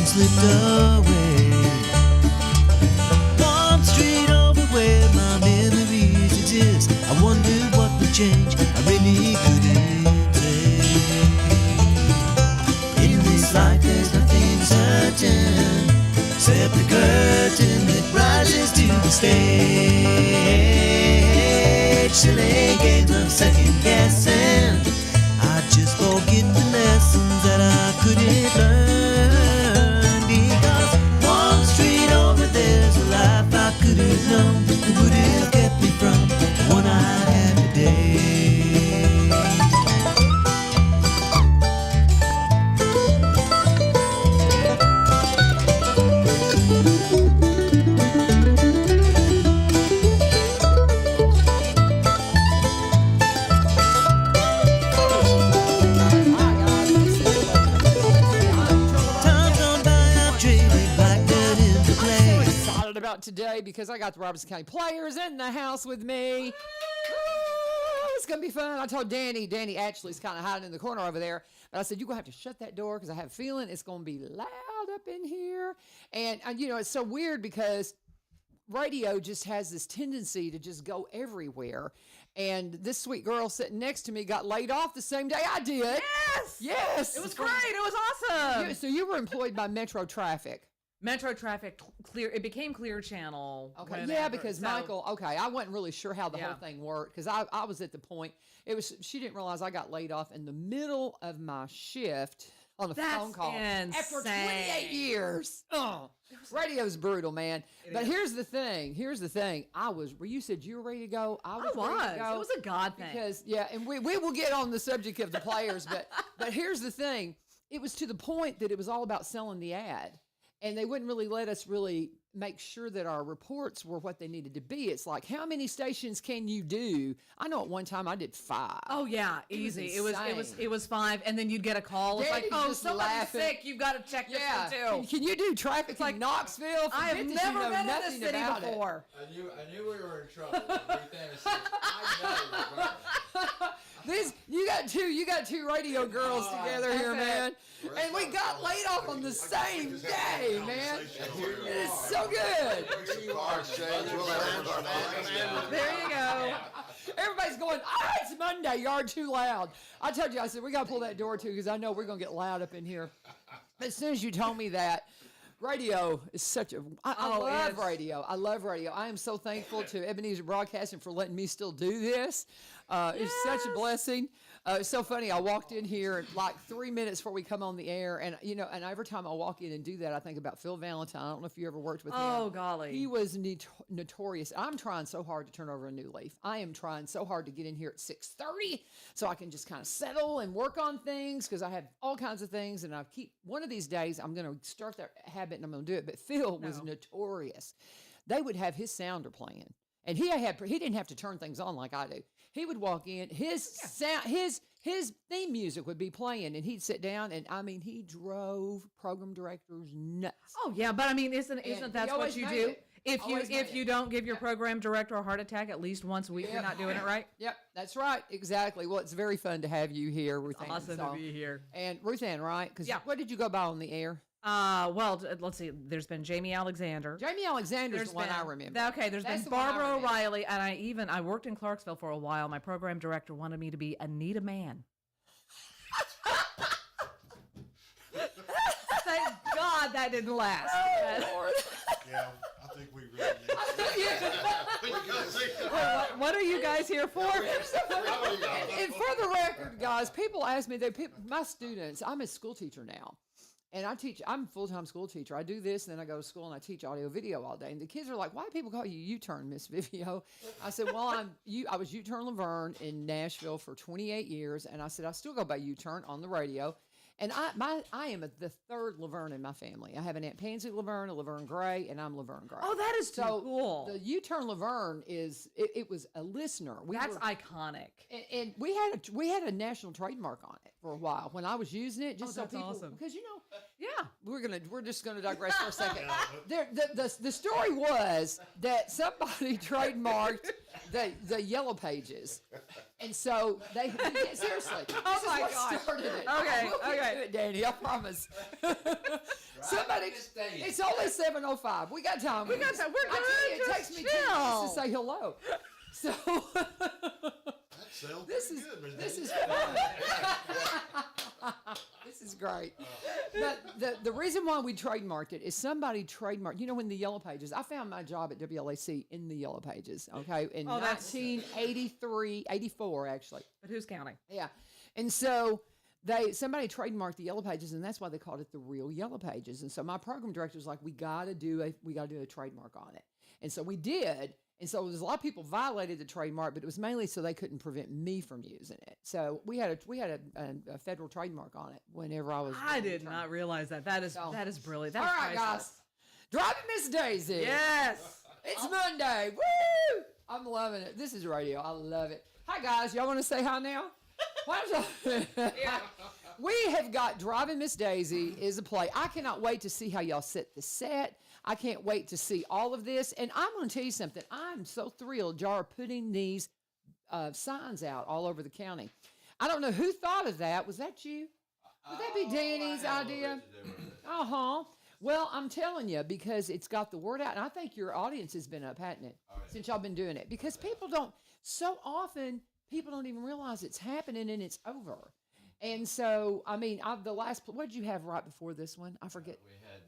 slipped away. One street over where my memories exist. I wondered what would change. I really couldn't say. In this life there's nothing certain, except the curtain that rises to the stage. Silly games of second guessing. I just forget the lessons that I couldn't learn. Because one street over there's a life I could have known that would have kept me from the one I have today. About today because I got the Robertson County players in the house with me. It's gonna be fun. I told Danny actually is kind of hiding in the corner over there, but I said, you're gonna have to shut that door because I have a feeling it's gonna be loud up in here. And you know, it's so weird because radio just has this tendency to just go everywhere. And this sweet girl sitting next to me got laid off the same day I did. Yes, it was great. It was awesome. So you were employed by Metro Traffic. Metro Traffic, Clear. It became Clear Channel. Okay, yeah, because Michael. Okay, I wasn't really sure how the whole thing worked because I was at the point. It was she didn't realize I got laid off in the middle of my shift on a phone call after 28 years. Oh, radio's brutal, man. But here's the thing. I was. You said you were ready to go. I was. Ready to go it was a God thing. Because and we will get on the subject of the players, but here's the thing. It was to the point that it was all about selling the ad. And they wouldn't really let us really make sure that our reports were what they needed to be. It's like, how many stations can you do? I know at one time I did 5. Oh yeah, easy. It was 5, and then you'd get a call. It's like, oh, somebody's sick. You've got to check this one too. Can you do traffic like Knoxville? I have never been in this city before. I knew we were in trouble. You got two radio girls together here, man. And we got laid off on the same day, man. It is so good. There you go. Everybody's going, it's Monday. You are too loud. I told you, I said, we got to pull that door too because I know we're going to get loud up in here. As soon as you told me that, radio is such a... I love radio. I love radio. I am so thankful to Ebenezer Broadcasting for letting me still do this. It's such a blessing. It's so funny. I walked in here like 3 minutes before we come on the air, and and every time I walk in and do that, I think about Phil Valentine. I don't know if you ever worked with him. Oh golly, he was notorious. I'm trying so hard to turn over a new leaf. I am trying so hard to get in here at 6:30 so I can just kind of settle and work on things because I have all kinds of things, and one of these days I'm going to start that habit and I'm going to do it. But Phil was notorious. They would have his sounder playing. And he didn't have to turn things on like I do. He would walk in, his theme music would be playing, and he'd sit down, and I mean, he drove program directors nuts. Oh yeah, but I mean, isn't that what you do? If you don't give your program director a heart attack at least once a week, you're not doing it right. Yep, that's right, exactly. Well, it's very fun to have you here, Ruth Ann. Awesome to be here. And Ruth Ann, right? Because what did you go by on the air? Well, let's see. There's been Jamie Alexander. Jamie Alexander's the one I remember. Okay, there's been Barbara O'Reilly, and I worked in Clarksville for a while. My program director wanted me to be Anita Mann. Thank God that didn't last. Oh, Lord. Yeah, I think we really need what are you guys here for? And for the record, guys, people ask me, my students, I'm a school teacher now. And I'm a full-time school teacher. I do this, and then I go to school, and I teach audio video all day. And the kids are like, why do people call you U-Turn, Miss Vivio? I said, well, I was U-Turn LaVern in Nashville for 28 years, and I said, I still go by U-Turn on the radio. And I am the third LaVern in my family. I have an Aunt Pansy LaVern, a LaVern Gray, and I'm LaVern Gray. Oh, that is so cool. The U-Turn LaVern it was a listener. That's iconic. And we had a national trademark on it for a while when I was using it. Just so people, awesome. Because we're just gonna digress for a second. The story was that somebody trademarked the Yellow Pages, and so they seriously. Oh my gosh! Started it. Okay, okay. Do it, Danny. I promise. Somebody, it's only 7:05. We got time. We got time. We're good. It takes me 10 minutes to say hello. So this is good, this is fun. This is great. But the reason why we trademarked it is somebody trademarked. You know, in the Yellow Pages, I found my job at WLAC in the Yellow Pages. Okay, in 1983, 84 actually. But who's counting? Yeah, and so somebody trademarked the Yellow Pages, and that's why they called it the Real Yellow Pages. And so my program director was like, we got to do a trademark on it, and so we did. And so there's a lot of people violated the trademark, but it was mainly so they couldn't prevent me from using it. So we had a federal trademark on it whenever I was. I did not realize that. That is brilliant. That's all right, priceless. guys. Driving Miss Daisy. Yes. It's Monday. Woo! I'm loving it. This is radio. I love it. Hi, guys. Y'all want to say hi now? We have got Driving Miss Daisy is a play. I cannot wait to see how y'all set the set. I can't wait to see all of this. And I'm going to tell you something. I'm so thrilled y'all are putting these signs out all over the county. I don't know who thought of that. Was that you? Would that be Danny's idea? Uh-huh. Well, I'm telling you, because it's got the word out. And I think your audience has been up, hasn't it? Since y'all been doing it. Because so often, people don't even realize it's happening and it's over. And so, I mean, what did you have right before this one? I forget. We had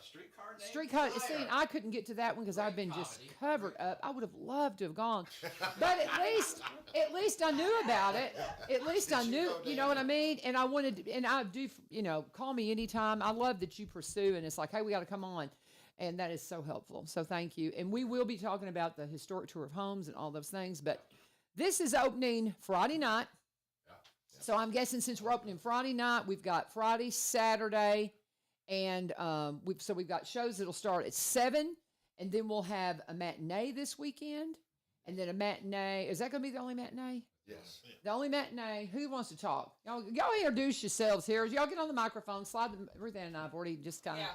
Streetcar Named Streetcar. Desire. See, I couldn't get to that one because I've been just covered up. I would have loved to have gone, but at least I knew about it. At least I knew, you know what I mean? And I wanted, and I do, call me anytime. I love that you pursue, and it's like, hey, we got to come on. And that is so helpful. So thank you. And we will be talking about the historic tour of homes and all those things, but this is opening Friday night. So I'm guessing since we're opening Friday night, we've got Friday, Saturday, and we've got shows that'll start at 7, and then we'll have a matinee this weekend, and then a matinee. Is that going to be the only matinee? Yes. The only matinee. Who wants to talk? Y'all introduce yourselves here. Y'all get on the microphone. Slide them. Ruth Ann and I have already just kind of.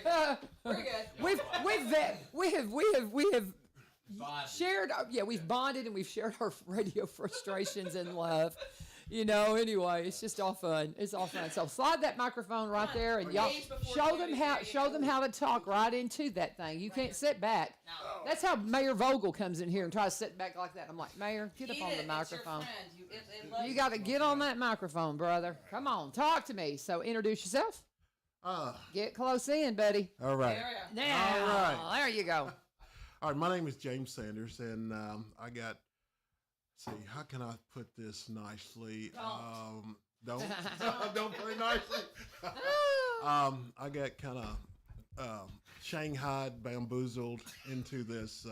Yeah, we're good. We have Bonded. shared. We've bonded and we've shared our radio frustrations and love. Anyway, it's just all fun. It's all fun. So slide that microphone right there, and y'all show them how to talk right into that thing. You can't sit back. No. That's how Mayor Vogel comes in here and tries to sit back like that. I'm like, Mayor, get up on the microphone. You got to get on that microphone, brother. Come on, talk to me. So introduce yourself. Get close in, buddy. All right. Now, All right. there you go. All right. My name is James Sanders, and I got. See, how can I put this nicely? Don't play nicely. I got kind of Shanghai bamboozled into this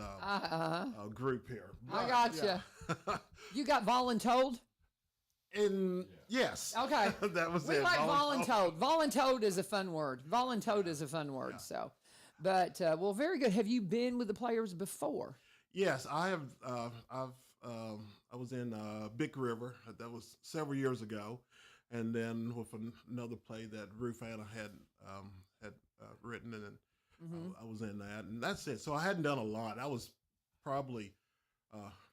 group here. I got you. You got voluntold? Yes. Okay. That was we it. like voluntold. Voluntold is a fun word. Voluntold is a fun word. So, but well, very good. Have you been with the players before? Yes, I have. I was in Big River. That was several years ago, and then with another play that Ruth Anna had written, and I was in that, and that's it. So I hadn't done a lot. I was probably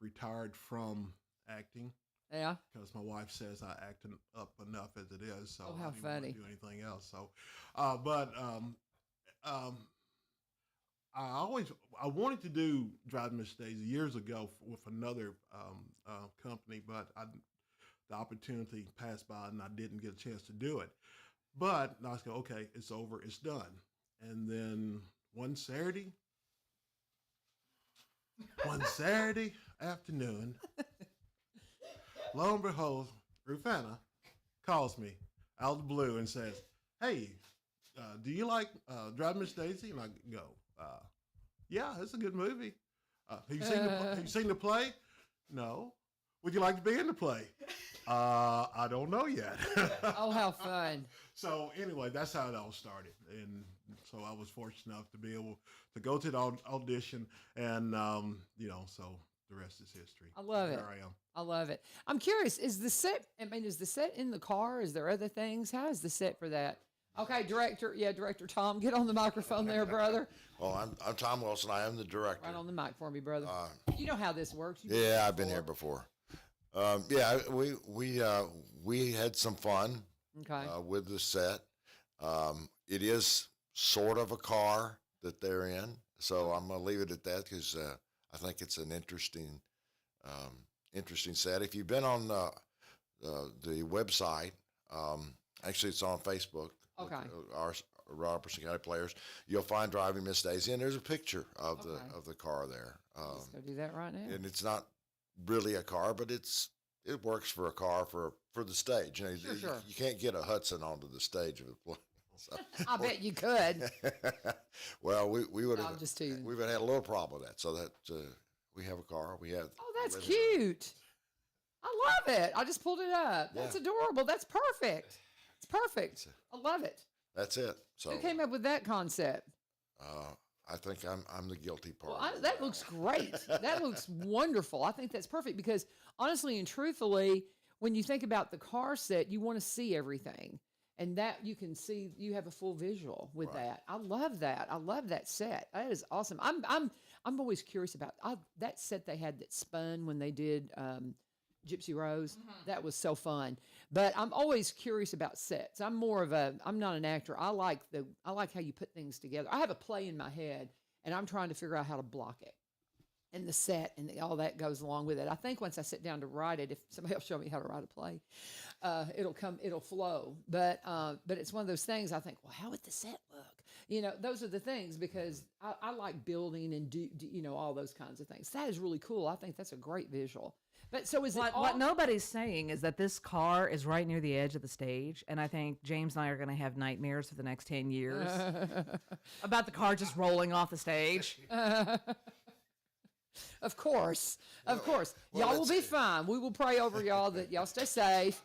retired from acting. Yeah. Because my wife says I act up enough as it is, so how I don't funny. want to do anything else. So, I wanted to do Driving Miss Daisy years ago with another company, but the opportunity passed by and I didn't get a chance to do it. But I was going, okay, it's over, it's done. And then one Saturday afternoon, lo and behold, Rufana calls me out of the blue and says, hey, do you like Driving Miss Daisy? And I go, yeah, it's a good movie. Have you seen the play? No. Would you like to be in the play? I don't know yet. Oh, how fun. So anyway, that's how it all started. And so I was fortunate enough to be able to go to the audition and, so the rest is history. I love it. There I am. I love it. I'm curious, is the set in the car? Is there other things? How is the set for that? Okay, Director Tom, get on the microphone there, brother. Well, I'm Tom Wilson. I am the director. Right on the mic for me, brother. You know how this works. Yeah, I've been here before. Yeah, we had some fun with the set. It is sort of a car that they're in, so I'm gonna leave it at that because I think it's an interesting set. If you've been on the website, actually it's on Facebook. Okay. Our Robertson County players, you'll find Driving Miss Daisy, and there's a picture of the car there. Let's go do that right now. And it's not really a car, but it works for a car for the stage. You know, Sure. you can't get a Hudson onto the stage of a play. So, I bet you could. well, we would I'm have just teasing. we would have had a little problem with that. So that we have a car. We have. Oh, that's cute. I love it. I just pulled it up. That's adorable. That's perfect. It's perfect. I love it. That's it. So Who came up with that concept? I think I'm the guilty part. Well, that looks great. That looks wonderful. I think that's perfect because honestly and truthfully, when you think about the car set, you want to see everything. And that you can see, you have a full visual with that. I love that. I love that set. That is awesome. I'm always curious about that set they had that spun when they did Gypsy Rose. That was so fun. But I'm always curious about sets. I'm not an actor. I like how you put things together. I have a play in my head, and I'm trying to figure out how to block it. And the set and all that goes along with it. I think once I sit down to write it, if somebody else show me how to write a play, it'll flow. But it's one of those things I think, well, how would the set look? You know, those are the things because I like building and do all those kinds of things. That is really cool. I think that's a great visual. But so is what nobody's saying is that this car is right near the edge of the stage, and I think James and I are going to have nightmares for the next 10 years about the car just rolling off the stage. Of course. Y'all will be fine. We will pray over y'all that y'all stay safe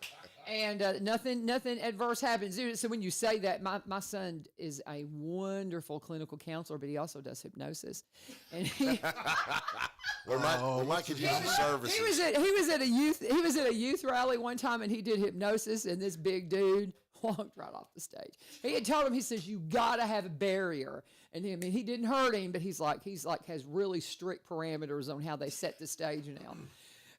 and nothing adverse happens. So when you say that, my son is a wonderful clinical counselor, but he also does hypnosis. And he we might could use the services. He was at a youth rally one time, and he did hypnosis, and this big dude walked right off the stage. He had told him, he says, you got to have a barrier. And he didn't hurt him, but he's like has really strict parameters on how they set the stage now.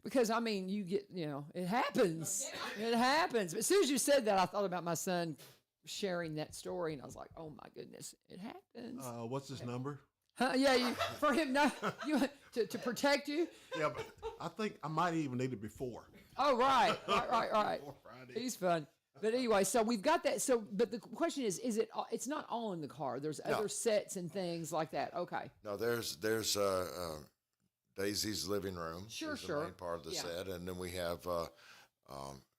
Because I mean, you get, it happens. It happens. But as soon as you said that, I thought about my son sharing that story, and I was like, oh my goodness, it happens. What's his number? Yeah, for him to protect you. Yeah, but I think I might even need it before. Oh, right. Before Friday. He's fun. But anyway, so we've got that. So, but the question is it? It's not all in the car. There's other sets and things like that. Okay. No, there's Daisy's living room. Sure. The main part of the set, and then we have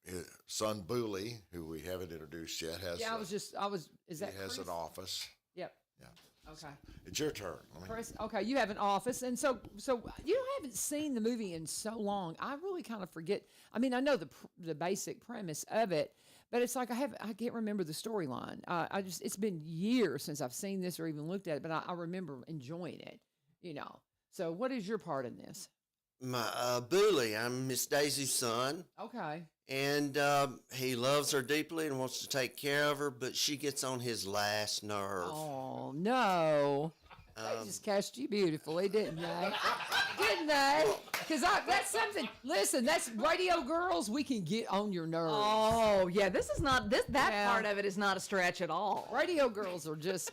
his son Booley, who we haven't introduced yet. Has Is that he has Chris? an office. Yep. Yeah. Okay. It's your turn. Chris, okay, you have an office, and so you haven't seen the movie in so long. I really kind of forget. I mean, I know the basic premise of it, but it's like I can't remember the storyline. It's been years since I've seen this or even looked at it, but I remember enjoying it. So what is your part in this? My Booley, I'm Miss Daisy's son. Okay. And he loves her deeply and wants to take care of her, but she gets on his last nerve. Oh, no. They just cast you beautifully, didn't they? Didn't they? Because that's something. Listen, that's radio girls. We can get on your nerves. Oh yeah, that part of it is not a stretch at all. Radio girls are just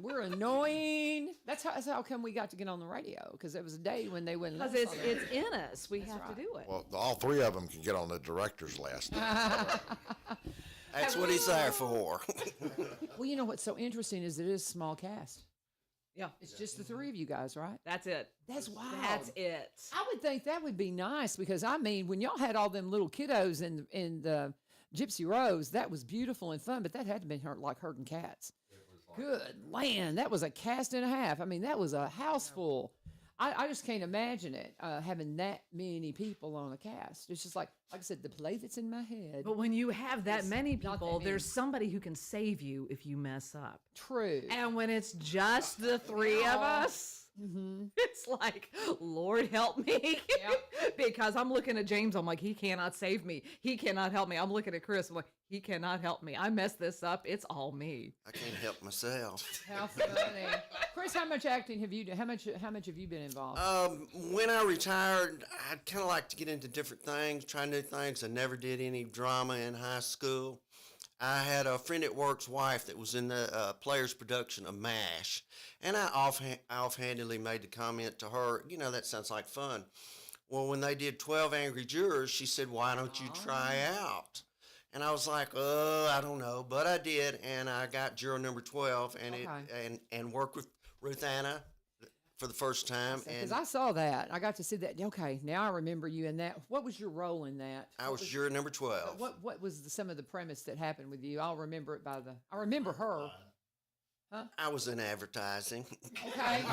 we're annoying. That's how come we got to get on the radio, because there was a day when they wouldn't. Because it's in us. We have to do it. Well, all three of them can get on the director's list. That's what he's there for. Well, you know what's so interesting is it is a small cast. Yeah. It's just the three of you guys, right? That's it. That's wild. That's it. I would think that would be nice because, I mean, when y'all had all them little kiddos in the Gypsy Rose, that was beautiful and fun, but that had to be like herding cats. Good land. That was a cast and a half. I mean, that was a house full. I just can't imagine it, having that many people on a cast. It's just like I said, the play that's in my head. But when you have that many not that people, many. there's somebody who can save you if you mess up. True. And when it's just the three of us, It's like, Lord help me. Because I'm looking at James, I'm like, he cannot save me. He cannot help me. I'm looking at Chris, I'm like, he cannot help me. I messed this up. It's all me. I can't help myself. How funny. Chris, how much acting have you done? How much have you been involved? When I retired, I'd kind of like to get into different things, try new things. I never did any drama in high school. I had a friend at work's wife that was in the Players production of MASH, and I offhandedly made the comment to her, you know, that sounds like fun. Well, when they did 12 Angry Jurors, she said, why don't you try out? And I was like, I don't know, but I did, and I got juror number 12, and worked with Ruth Anna for the first time. Because I saw that. I got to see that. Okay, now I remember you in that. What was your role in that? I was juror number 12. What was some of the premise that happened with you? I'll remember it I remember her. Huh? I was in advertising. Okay.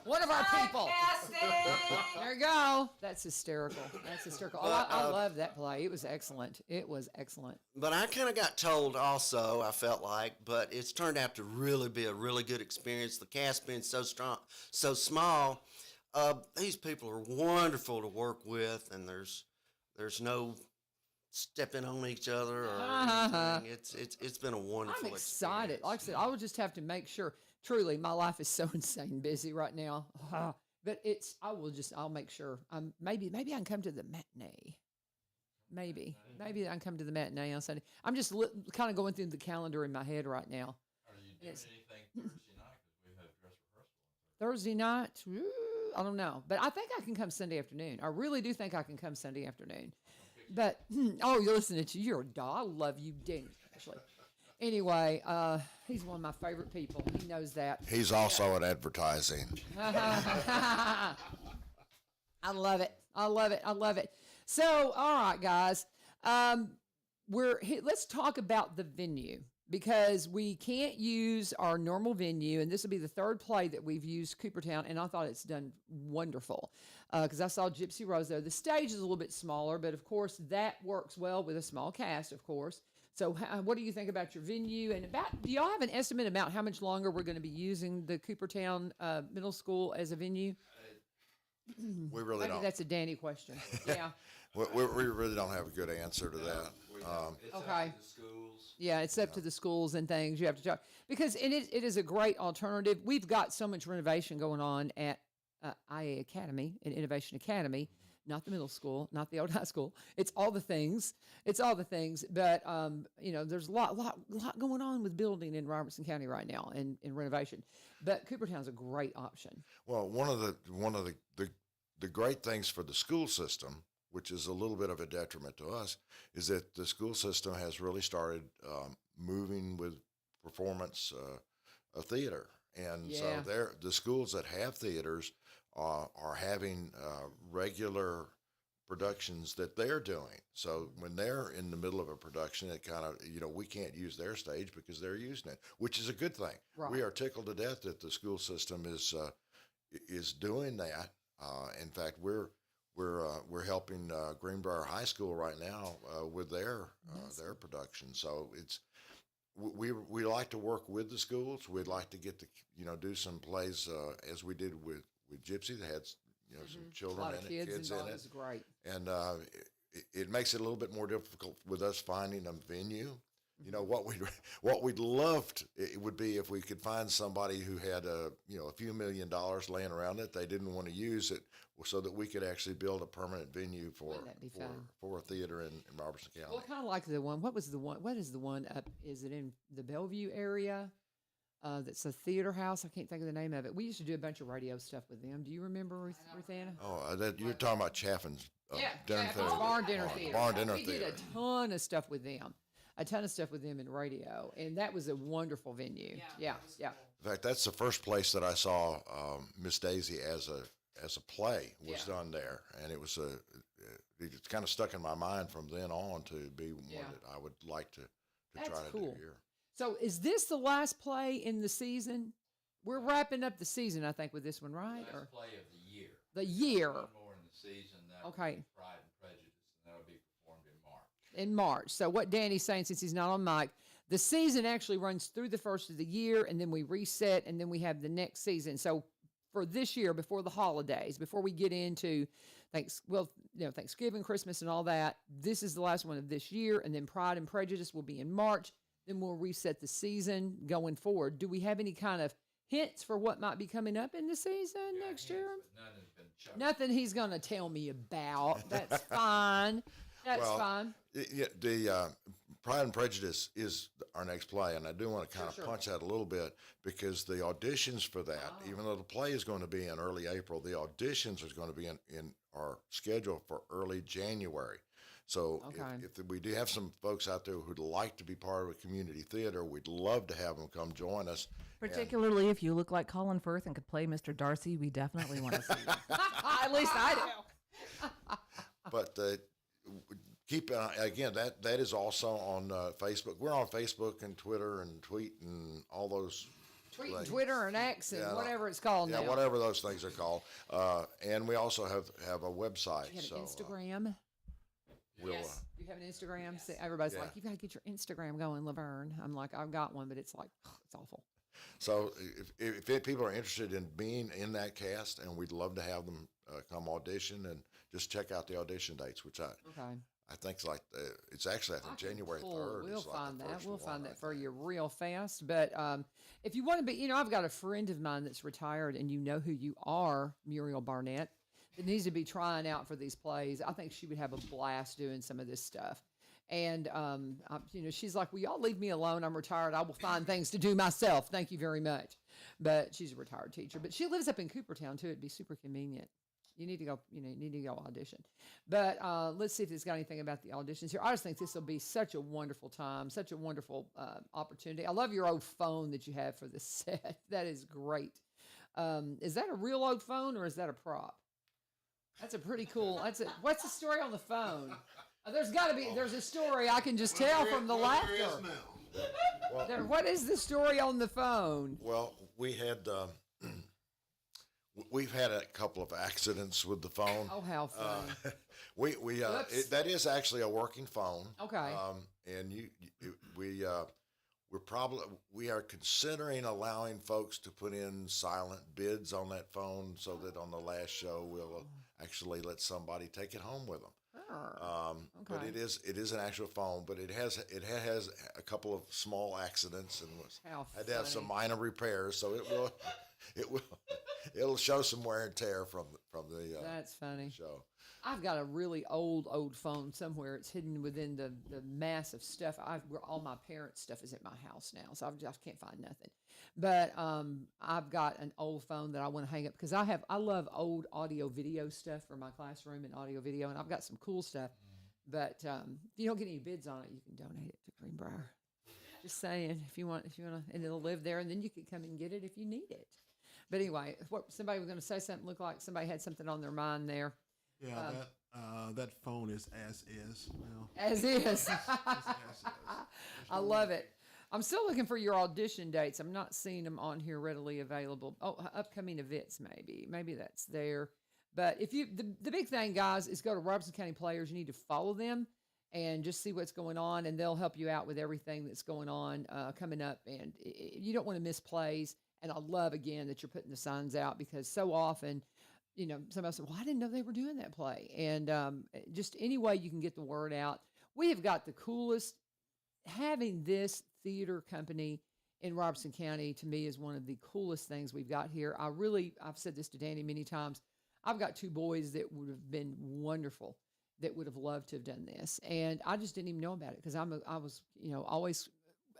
One of our people. There you go. That's hysterical. That's hysterical. I love that play. It was excellent. It was excellent. But I kind of got told also, I felt like, but it's turned out to really be a really good experience. The cast being so strong, so small, these people are wonderful to work with, and there's no stepping on each other or anything. It's been a wonderful I'm excited. experience. Like I said, I will just have to make sure. Truly, my life is so insane busy right now. But I'll make sure. Maybe I can come to the matinee. Maybe I can come to the matinee on Sunday. I'm just kind of going through the calendar in my head right now. Are you doing anything Thursday night? Because we have dress rehearsal. Thursday night? I don't know. But I think I can come Sunday afternoon. I really do think I can come Sunday afternoon. But, you're listening to you. You're a doll. I love you, Danny, especially. Anyway, he's one of my favorite people. He knows that. He's also in advertising. I love it. I love it. I love it. So, all right, guys, let's talk about the venue, because we can't use our normal venue, and this will be the third play that we've used Coopertown, and I thought it's done wonderful, because I saw Gypsy Rose there. The stage is a little bit smaller, but of course that works well with a small cast, of course. So what do you think about your venue, and do y'all have an estimate about how much longer we're going to be using the Coopertown Middle School as a venue? We really Maybe don't. that's a Danny question. Yeah. We really don't have a good answer to that. It's Okay. up to the schools. Yeah, it's up to the schools and things. You have to talk, because it is a great alternative. We've got so much renovation going on at IA Academy and Innovation Academy, not the middle school, not the old high school. It's all the things. It's all the things. But there's a lot going on with building in Robertson County right now and in renovation. But Coopertown's a great option. Well, one of the great things for the school system, which is a little bit of a detriment to us, is that the school system has really started moving with performance theater. And so the schools that have theaters are having regular productions that they're doing. So when they're in the middle of a production, it kind of, we can't use their stage because they're using it, which is a good thing. Right. We are tickled to death that the school system is doing that. In fact, we're helping Greenbrier High School right now with their production. So we like to work with the schools. We'd like to get to do some plays as we did with Gypsy. They had some children A lot of in it, kids in involved. it. It's great. And it makes it a little bit more difficult with us finding a venue. What we'd loved it would be if we could find somebody who had a few $1 million laying around that they didn't want to use it, so that we could actually build a permanent venue for a theater in Robertson County. Well, kind of like the one. What is the one up? Is it in the Bellevue area? That's a theater house. I can't think of the name of it. We used to do a bunch of radio stuff with them. Do you remember, Ruthanna? Oh, you're talking about Chaffin's dinner Chaffin's theater. Barn Dinner Theater. Barn Dinner We Theater. did a ton of stuff with them. In radio, and that was a wonderful venue. Yeah. In fact, that's the first place that I saw Miss Daisy as a play was done there, and it was it's kind of stuck in my mind from then on to be one that I would like to try to do here. So, is this the last play in the season? We're wrapping up the season, I think, with this one, right? Last play of the year. The year. One more in the season. That Okay. will be Pride and Prejudice, and that'll be performed in March. In March. So what Danny's saying, since he's not on mic, The season actually runs through the first of the year, and then we reset, and then we have the next season. So for this year, before the holidays, before we get into Thanksgiving, Christmas, and all that, this is the last one of this year, and then Pride and Prejudice will be in March. Then we'll reset the season going forward. Do we have any kind of hints for what might be coming up in the season next year? None has been chosen. Nothing he's going to tell me about. That's fine. That's fine. The Pride and Prejudice is our next play, and I do want to kind of punch that a little bit because the auditions for that, even though the play is going to be in early April, the auditions are going to be in our schedule for early January. So if we do have some folks out there who'd like to be part of a community theater, we'd love to have them come join us. Particularly if you look like Colin Firth and could play Mr. Darcy, we definitely want to see you. At least I do. But keep again, that is also on Facebook. We're on Facebook and Twitter and Tweet and all those. Tweet and Twitter and X and whatever it's called now. Yeah, whatever those things are called. And we also have a website. You have an Instagram? Yes. You have an Instagram? Yes. Everybody's like, you've got to get your Instagram going, LaVern. I'm like, I've got one, but it's like, it's awful. So if people are interested in being in that cast, and we'd love to have them come audition, and just check out the audition dates, which I think it's actually January 3rd. We'll find that. We'll find that for you real fast. But if you want to be, I've got a friend of mine that's retired, and you know who you are, Muriel Barnett, that needs to be trying out for these plays. I think she would have a blast doing some of this stuff. And, she's like, will y'all leave me alone? I'm retired. I will find things to do myself. Thank you very much. But she's a retired teacher. But she lives up in Coopertown, too. It'd be super convenient. You need to go, audition. But let's see if it's got anything about the auditions here. I just think this will be such a wonderful time, such a wonderful opportunity. I love your old phone that you have for the set. That is great. Is that a real old phone or is that a prop? That's a pretty cool. What's the story on the phone? There's a story I can just tell from the laughter. What is the story on the phone? Well, we've had a couple of accidents with the phone. Oh, how funny! That is actually a working phone. Okay. And we are considering allowing folks to put in silent bids on that phone, so that on the last show we'll actually let somebody take it home with them. But it is an actual phone, but it has a couple of small accidents and had to have some minor repairs, so it'll show some wear and tear from the That's funny. show. I've got a really old phone somewhere. It's hidden within the mass of stuff. All my parents' stuff is at my house now, so I can't find nothing. But I've got an old phone that I want to hang up because I love old audio video stuff for my classroom and audio video, and I've got some cool stuff. But if you don't get any bids on it, you can donate it to Greenbrier. Just saying, if you want, and it'll live there, and then you can come and get it if you need it. But anyway, somebody was going to say something. Looked like somebody had something on their mind there. Yeah, that phone is as is. As is. I love it. I'm still looking for your audition dates. I'm not seeing them on here readily available. Oh, upcoming events maybe that's there. But if the big thing, guys, is go to Robertson County Players. You need to follow them and just see what's going on, and they'll help you out with everything that's going on coming up. And you don't want to miss plays. And I love, again, that you're putting the signs out, because so often, somebody said, well, I didn't know they were doing that play. And just any way you can get the word out. We have got the coolest. Having this theater company in Robertson County, to me, is one of the coolest things we've got here. I've said this to Danny many times. I've got two boys that would have been wonderful, that would have loved to have done this. And I just didn't even know about it, because I was, always,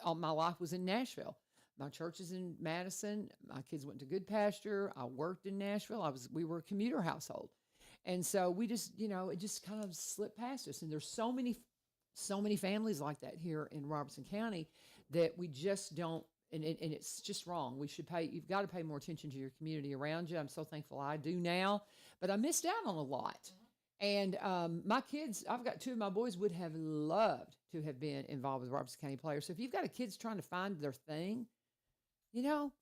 all my life was in Nashville. My church is in Madison. My kids went to Good Pasture. I worked in Nashville. We were a commuter household. And so we just, it just kind of slipped past us. And there's so many families like that here in Robertson County that we just don't, and it's just wrong. You've got to pay more attention to your community around you. I'm so thankful I do now, but I missed out on a lot. And my kids, I've got two of my boys would have loved to have been involved with Robertson County Players. So if you've got a kids trying to find their thing,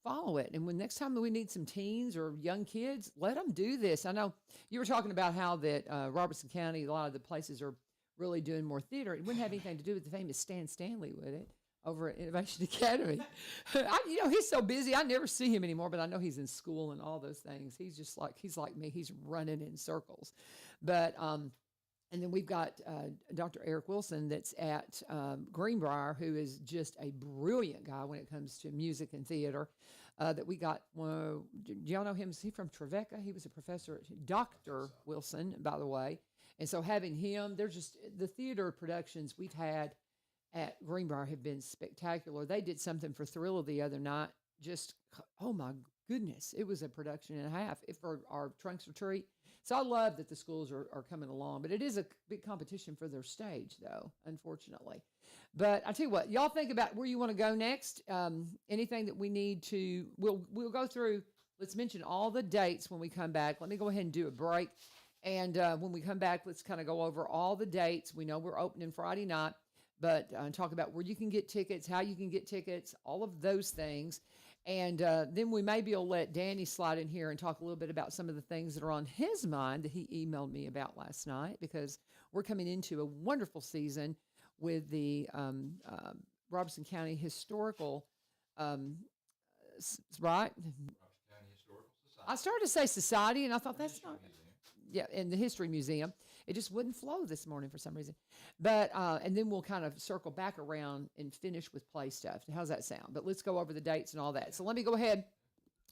follow it. And when next time we need some teens or young kids, let them do this. I know you were talking about how that Robertson County, a lot of the places are really doing more theater. It wouldn't have anything to do with the famous Stan Stanley, would it? over at Innovation Academy. He's so busy. I never see him anymore, but I know he's in school and all those things. He's like me. He's running in circles. But and then we've got Dr. Eric Wilson that's at Greenbrier, who is just a brilliant guy when it comes to music and theater. That we got. Do y'all know him? Is he from Trevecca? He was a professor at Dr. Wilson, by the way. And so having him, they're just the theater productions we've had at Greenbrier have been spectacular. They did something for Thriller the other night. Just, oh my goodness, it was a production and a half for our Trunks Retreat. So I love that the schools are coming along, but it is a big competition for their stage, though, unfortunately. But I tell you what, y'all think about where you want to go next. Anything that we need to, we'll go through. Let's mention all the dates when we come back. Let me go ahead and do a break. And when we come back, let's kind of go over all the dates. We know we're opening Friday night, but talk about where you can get tickets, how you can get tickets, all of those things. And then we maybe will let Danny slide in here and talk a little bit about some of the things that are on his mind that he emailed me about last night, because we're coming into a wonderful season with the Robertson County Historical, right? County Historical Society. I started to say society, and I thought that's not. Museum. Yeah, in the History Museum. It just wouldn't flow this morning for some reason. But, and then we'll kind of circle back around and finish with play stuff. How's that sound? But let's go over the dates and all that. So let me go ahead.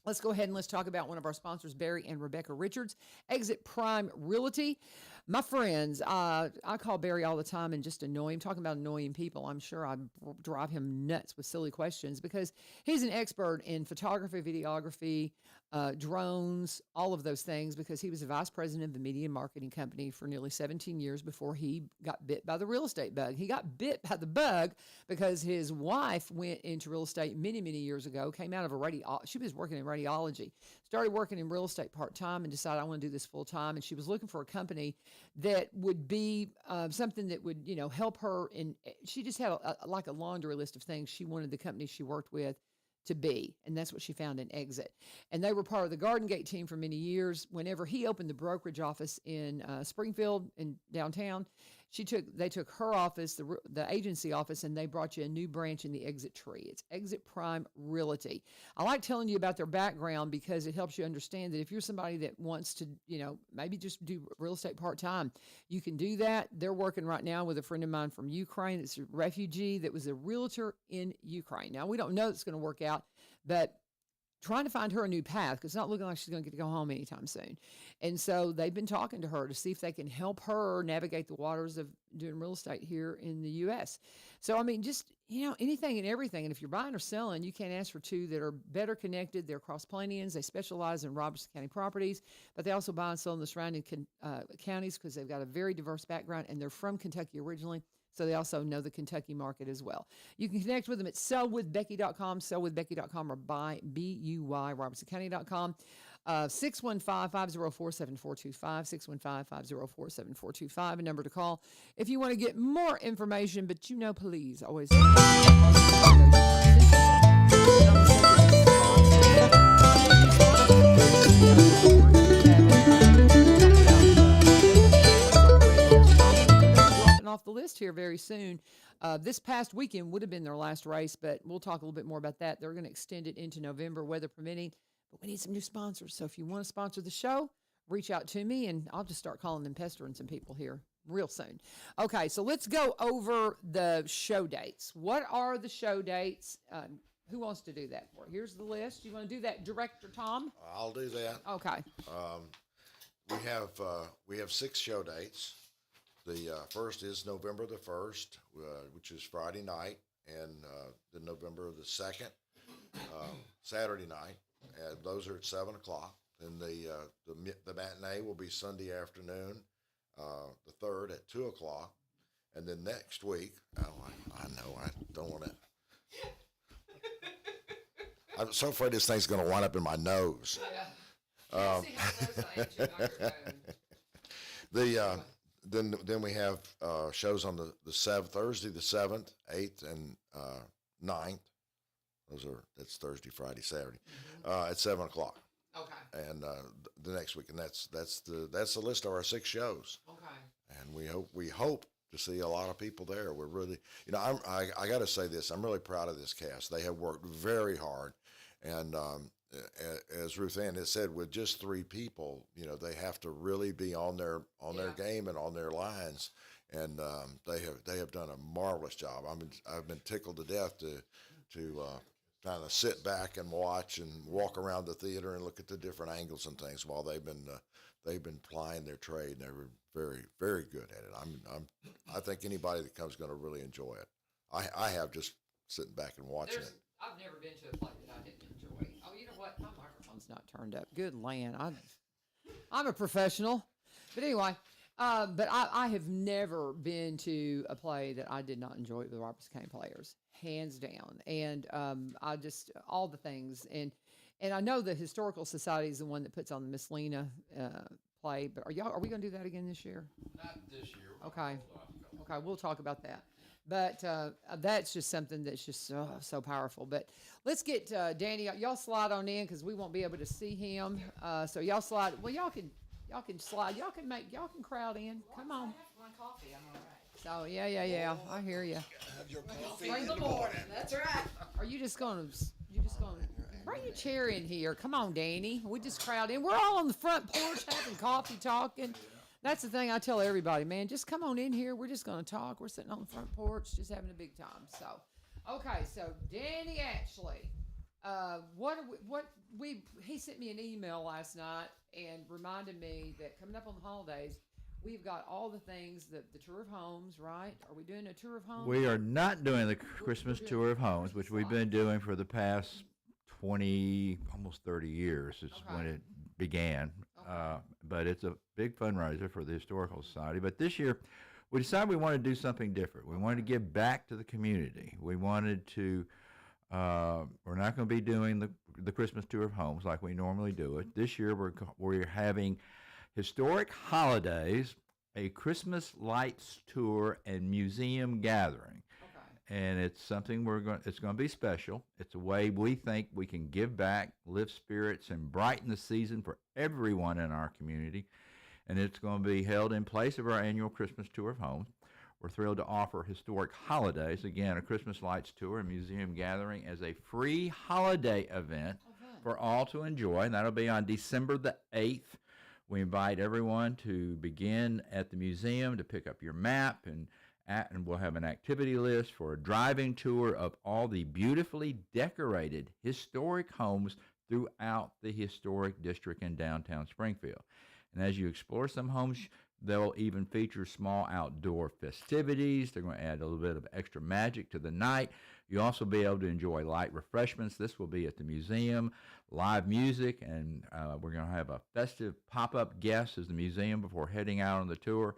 Let's go ahead and let's talk about one of our sponsors, Barry and Rebecca Richards, Exit Prime Realty. My friends, I call Barry all the time and just annoy him. Talking about annoying people, I'm sure I drive him nuts with silly questions, because he's an expert in photography, videography, drones, all of those things, because he was a vice president of a media and marketing company for nearly 17 years before he got bit by the real estate bug. He got bit by the bug because his wife went into real estate many, many years ago, came out of she was working in radiology, started working in real estate part-time and decided, I want to do this full-time. And she was looking for a company that would be something that would, help her. And she just had like a laundry list of things she wanted the company she worked with to be. And that's what she found in Exit. And they were part of the Garden Gate team for many years. Whenever he opened the brokerage office in Springfield in downtown, they took her office, the agency office, and they brought you a new branch in the Exit tree. It's Exit Prime Realty. I like telling you about their background because it helps you understand that if you're somebody that wants to, maybe just do real estate part-time, you can do that. They're working right now with a friend of mine from Ukraine that's a refugee that was a realtor in Ukraine. Now, we don't know it's going to work out, but trying to find her a new path, because it's not looking like she's going to get to go home anytime soon. And so they've been talking to her to see if they can help her navigate the waters of doing real estate here in the U.S. So, I mean, just, anything and everything. And if you're buying or selling, you can't ask for two that are better connected. They're cross-Plainians. They specialize in Robertson County properties, but they also buy and sell in the surrounding counties because they've got a very diverse background, and they're from Kentucky originally. So they also know the Kentucky market as well. You can connect with them at sellwithbecky.com, sellwithbecky.com, or buy, B-U-Y, robertsoncounty.com. 615-504-7425, 615-504-7425, a number to call if you want to get more information. But please always. Off the list here very soon. This past weekend would have been their last race, but we'll talk a little bit more about that. They're going to extend it into November, weather permitting, but we need some new sponsors. So if you want to sponsor the show, reach out to me, and I'll just start calling them, pestering some people here real soon. Okay, so let's go over the show dates. What are the show dates? Who wants to do that for? Here's the list. You want to do that, Director Tom? I'll do that. Okay. We have 6 show dates. The first is November the 1st, which is Friday night, and then November the 2nd, Saturday night. Those are at 7 o'clock. Then the matinee will be Sunday afternoon, the 3rd at 2 o'clock. And then next week, I know, I don't want to. I'm so afraid this thing's going to wind up in my nose. Yeah. Then we have shows on the Thursday the 7th, 8th, and 9th. That's Thursday, Friday, Saturday, at 7 o'clock. Okay. And the next week, and that's the list of our 6 shows. Okay. And we hope to see a lot of people there. We're really, I got to say this. I'm really proud of this cast. They have worked very hard, and as Ruth Ann has said, with just 3 people, they have to really be on their game and on their lines, and they have done a marvelous job. I've been tickled to death to kind of sit back and watch and walk around the theater and look at the different angles and things while they've been plying their trade. And they were very, very good at it. I think anybody that comes is going to really enjoy it. I have just sitting back and watching it. I've never been to a play that I didn't enjoy. Oh, you know what? My microphone's not turned up. Good land. I'm a professional. But anyway, but I have never been to a play that I did not enjoy with the Robertson County Players, hands down. And I just, all the things. And I know the Historical Society is the one that puts on the Miss Lena play, but are we going to do that again this year? Not this year. Okay. Okay, we'll talk about that. But that's just something that's just so powerful. But let's get Danny. Y'all slide on in because we won't be able to see him. So y'all slide. Well, y'all can slide. Y'all can crowd in. Come on. My coffee, I'm all right. So yeah. I hear you. Have your coffee In the morning. That's right. Are you just gonna bring your chair in here? Come on, Danny. We just crowd in. We're all on the front porch having coffee, talking. That's the thing I tell everybody, man. Just come on in here. We're just gonna talk. We're sitting on the front porch, just having a big time. So, okay. So Danny, actually, he sent me an email last night and reminded me that coming up on the holidays, we've got all the things that the tour of homes, right? Are we doing a tour of homes? We are not doing the Christmas tour of homes, which we've been doing for the past 20, almost 30 years. It's when it began. But it's a big fundraiser for the Historical Society. But this year, we decided we wanted to do something different. We wanted to give back to the community. We wanted to, we're not going to be doing the Christmas tour of homes like we normally do it. This year, we're having Historic Holidays, a Christmas lights tour and museum gathering. And it's something it's going to be special. It's a way we think we can give back, lift spirits, and brighten the season for everyone in our community. And it's going to be held in place of our annual Christmas tour of homes. We're thrilled to offer Historic Holidays, again, a Christmas lights tour and museum gathering as a free holiday event for all to enjoy. And that'll be on December the 8th. We invite everyone to begin at the museum to pick up your map, and we'll have an activity list for a driving tour of all the beautifully decorated historic homes throughout the historic district in downtown Springfield. And as you explore some homes, they'll even feature small outdoor festivities. They're going to add a little bit of extra magic to the night. You'll also be able to enjoy light refreshments. This will be at the museum, live music, and we're going to have a festive pop-up guest as the museum before heading out on the tour.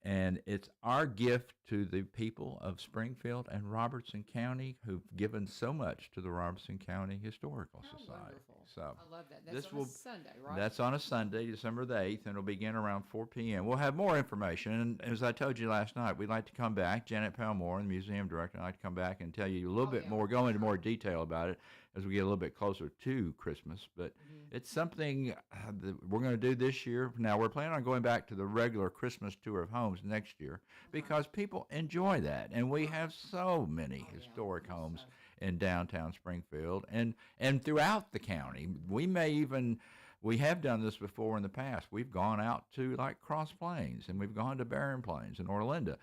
And it's our gift to the people of Springfield and Robertson County who've given so much to the Robertson County Historical Society. Wonderful. So I love that. That's on a Sunday, right? That's on a Sunday, December the 8th, and it'll begin around 4 p.m. We'll have more information. And as I told you last night, we'd like to come back. Janet Palmore, the museum director, I'd like to come back and tell you a little bit more, go into more detail about it as we get a little bit closer to Christmas. But it's something that we're going to do this year. Now, we're planning on going back to the regular Christmas tour of homes next year because people enjoy that. And we have so many historic homes in downtown Springfield and throughout the county. We have done this before in the past. We've gone out to like Cross Plains, and we've gone to Barren Plains and Orlinda.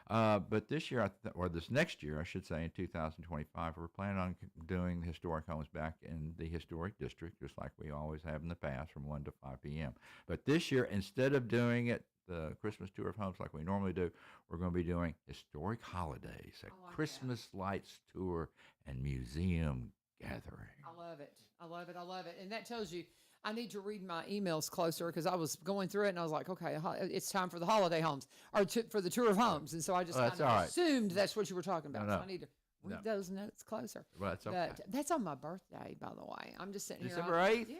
But this year, or this next year, I should say, in 2025, we're planning on doing historic homes back in the historic district, just like we always have in the past, from 1 to 5 p.m. But this year, instead of doing it, the Christmas tour of homes like we normally do, we're going to be doing Historic Holidays, a Christmas lights tour and museum gathering. I love it. I love it. I love it. And that tells you I need to read my emails closer because I was going through it and I was like, okay, it's time for the holiday homes or for the tour of homes. And so I just kind of assumed that's what you were talking about. So I need to read those notes closer. Well, that's okay. But that's on my birthday, by the way. I'm just sitting December here. December 8th? Yeah.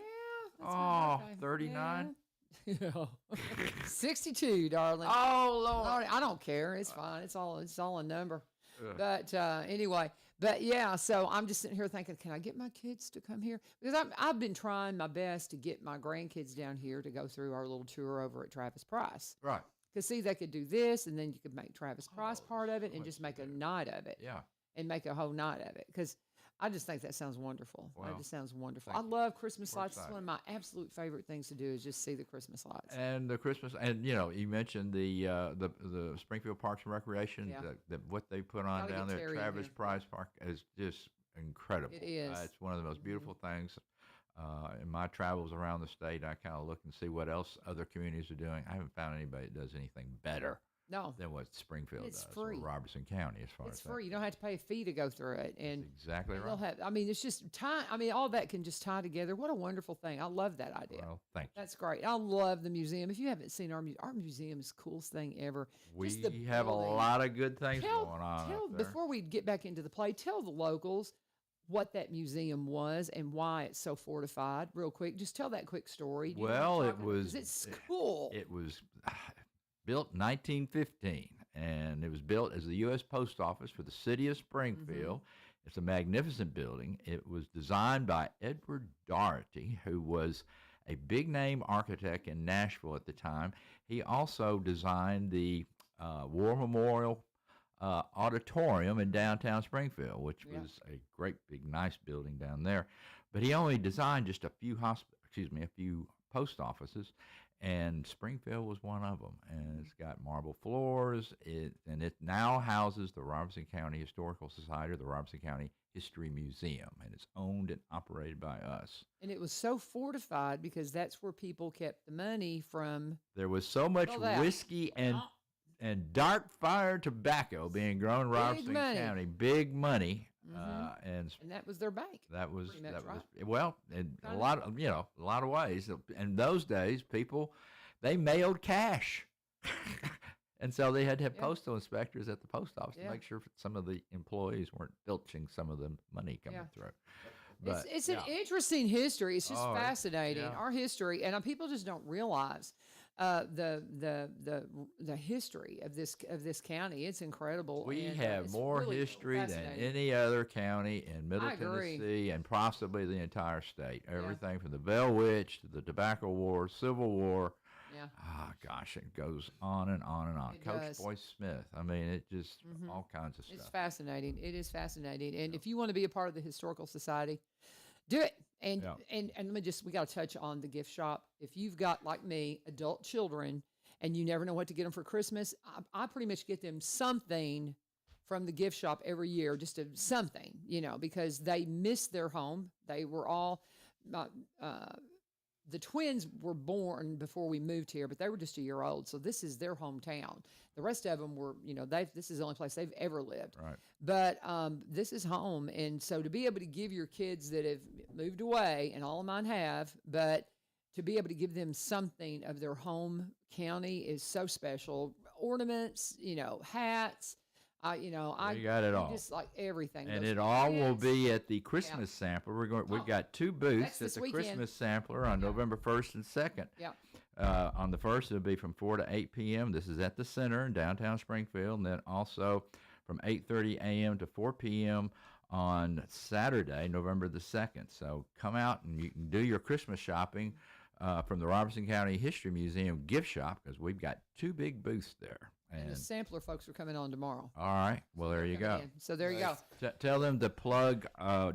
That's my birthday. 39? Yeah. 62, darling. Oh, Lord. I don't care. It's fine. It's all a number. But anyway, so I'm just sitting here thinking, can I get my kids to come here? Because I've been trying my best to get my grandkids down here to go through our little tour over at Travis Price. Right. Because see, they could do this, and then you could make Travis Price part of it, and just make a night of it. Yeah. And make a whole night of it. Because I just think that sounds wonderful. Well, that just sounds wonderful. I thank you. love Christmas We're lights. It's excited. one of my absolute favorite things to do is just see the Christmas lights. And the Christmas, and you mentioned the Springfield Parks and Recreation, Yeah. what they put on Gotta down get there at Terry in Travis there. Price Park is just incredible. It is. It's one of the most beautiful things. In my travels around the state, I kind of look and see what else other communities are doing. I haven't found anybody that does anything better No, than what Springfield It's does, free. or Robertson County, as far it's as that free. You don't have to pay a fee to go through it. And exactly they'll right. have, I mean, it's just time. I mean, all that can just tie together. What a wonderful thing. I love that idea. Well, thank you. That's great. I love the museum. If you haven't seen our museum is the coolest thing ever. Just the We have a building. lot of good things going on Tell up there. before we get back into the play, tell the locals what that museum was and why it's so fortified. Real quick, just tell that quick story. Do you know what Well, I'm it talking about? 'Cause was it's cool. It was built in 1915, and it was built as the U.S. Post Office for the city of Springfield. It's a magnificent building. It was designed by Edward Doherty, who was a big name architect in Nashville at the time. He also designed the War Memorial Auditorium in downtown Springfield, which Yeah. was a great big nice building down there. But he only designed just a few a few post offices, and Springfield was one of them. And it's got marble floors. It now houses the Robertson County Historical Society, or the Robertson County History Museum, and it's owned and operated by us. And it was so fortified because that's where people kept the money from. There was so much All that. whiskey and dark fire tobacco being grown in Robertson money. County, big money, and And that was their bank. that was Pretty much that right. was well in a Kinda. lot of a lot of ways. In those days, people they mailed cash, and so they had to have Yeah. postal inspectors at the post office Yeah. to make sure some of the employees weren't filching some of the money coming Yeah. through. But It's yeah. an interesting history. It's just Oh, fascinating. yeah. Our history, and people just don't realize the history of this county. It's incredible. We and, have it's more really history than fascinating. any other county in Middle agree. Tennessee and possibly the entire state. Everything from the Bell Witch to the Tobacco War, Civil War. Yeah. Ah, gosh, it goes on and on and on. It Coach does. Boyce Smith. I mean, it just all kinds of It's stuff. fascinating. It is fascinating. And if you want to be a part of the historical society, do it. And Yeah. and let me we got to touch on the gift shop. If you've got, like me, adult children and you never know what to get them for Christmas, I pretty much get them something from the gift shop every year, just something, because they missed their home. They were all the twins were born before we moved here, but they were just a year old. So this is their hometown. The rest of them were, this is the only place they've ever lived. Right. But this is home. And so to be able to give your kids that have moved away, and all of mine have, but to be able to give them something of their home county is so special. Ornaments, hats, You got it all. just like everything. And Those it all will prints. be at the Christmas sampler. We've Oh, got two that's booths at this the weekend. Christmas sampler on November 1st and 2nd. Yeah. On the 1st, it'll be from 4 to 8 p.m. This is at the center in downtown Springfield. And then also from 8:30 a.m. to 4 p.m. on Saturday, November the 2nd. So come out and you can do your Christmas shopping from the Robertson County History Museum gift shop, because we've got two big booths there. And the And sampler folks are coming on tomorrow. all right, well, there you Coming go. in. So there you go. Tell them to plug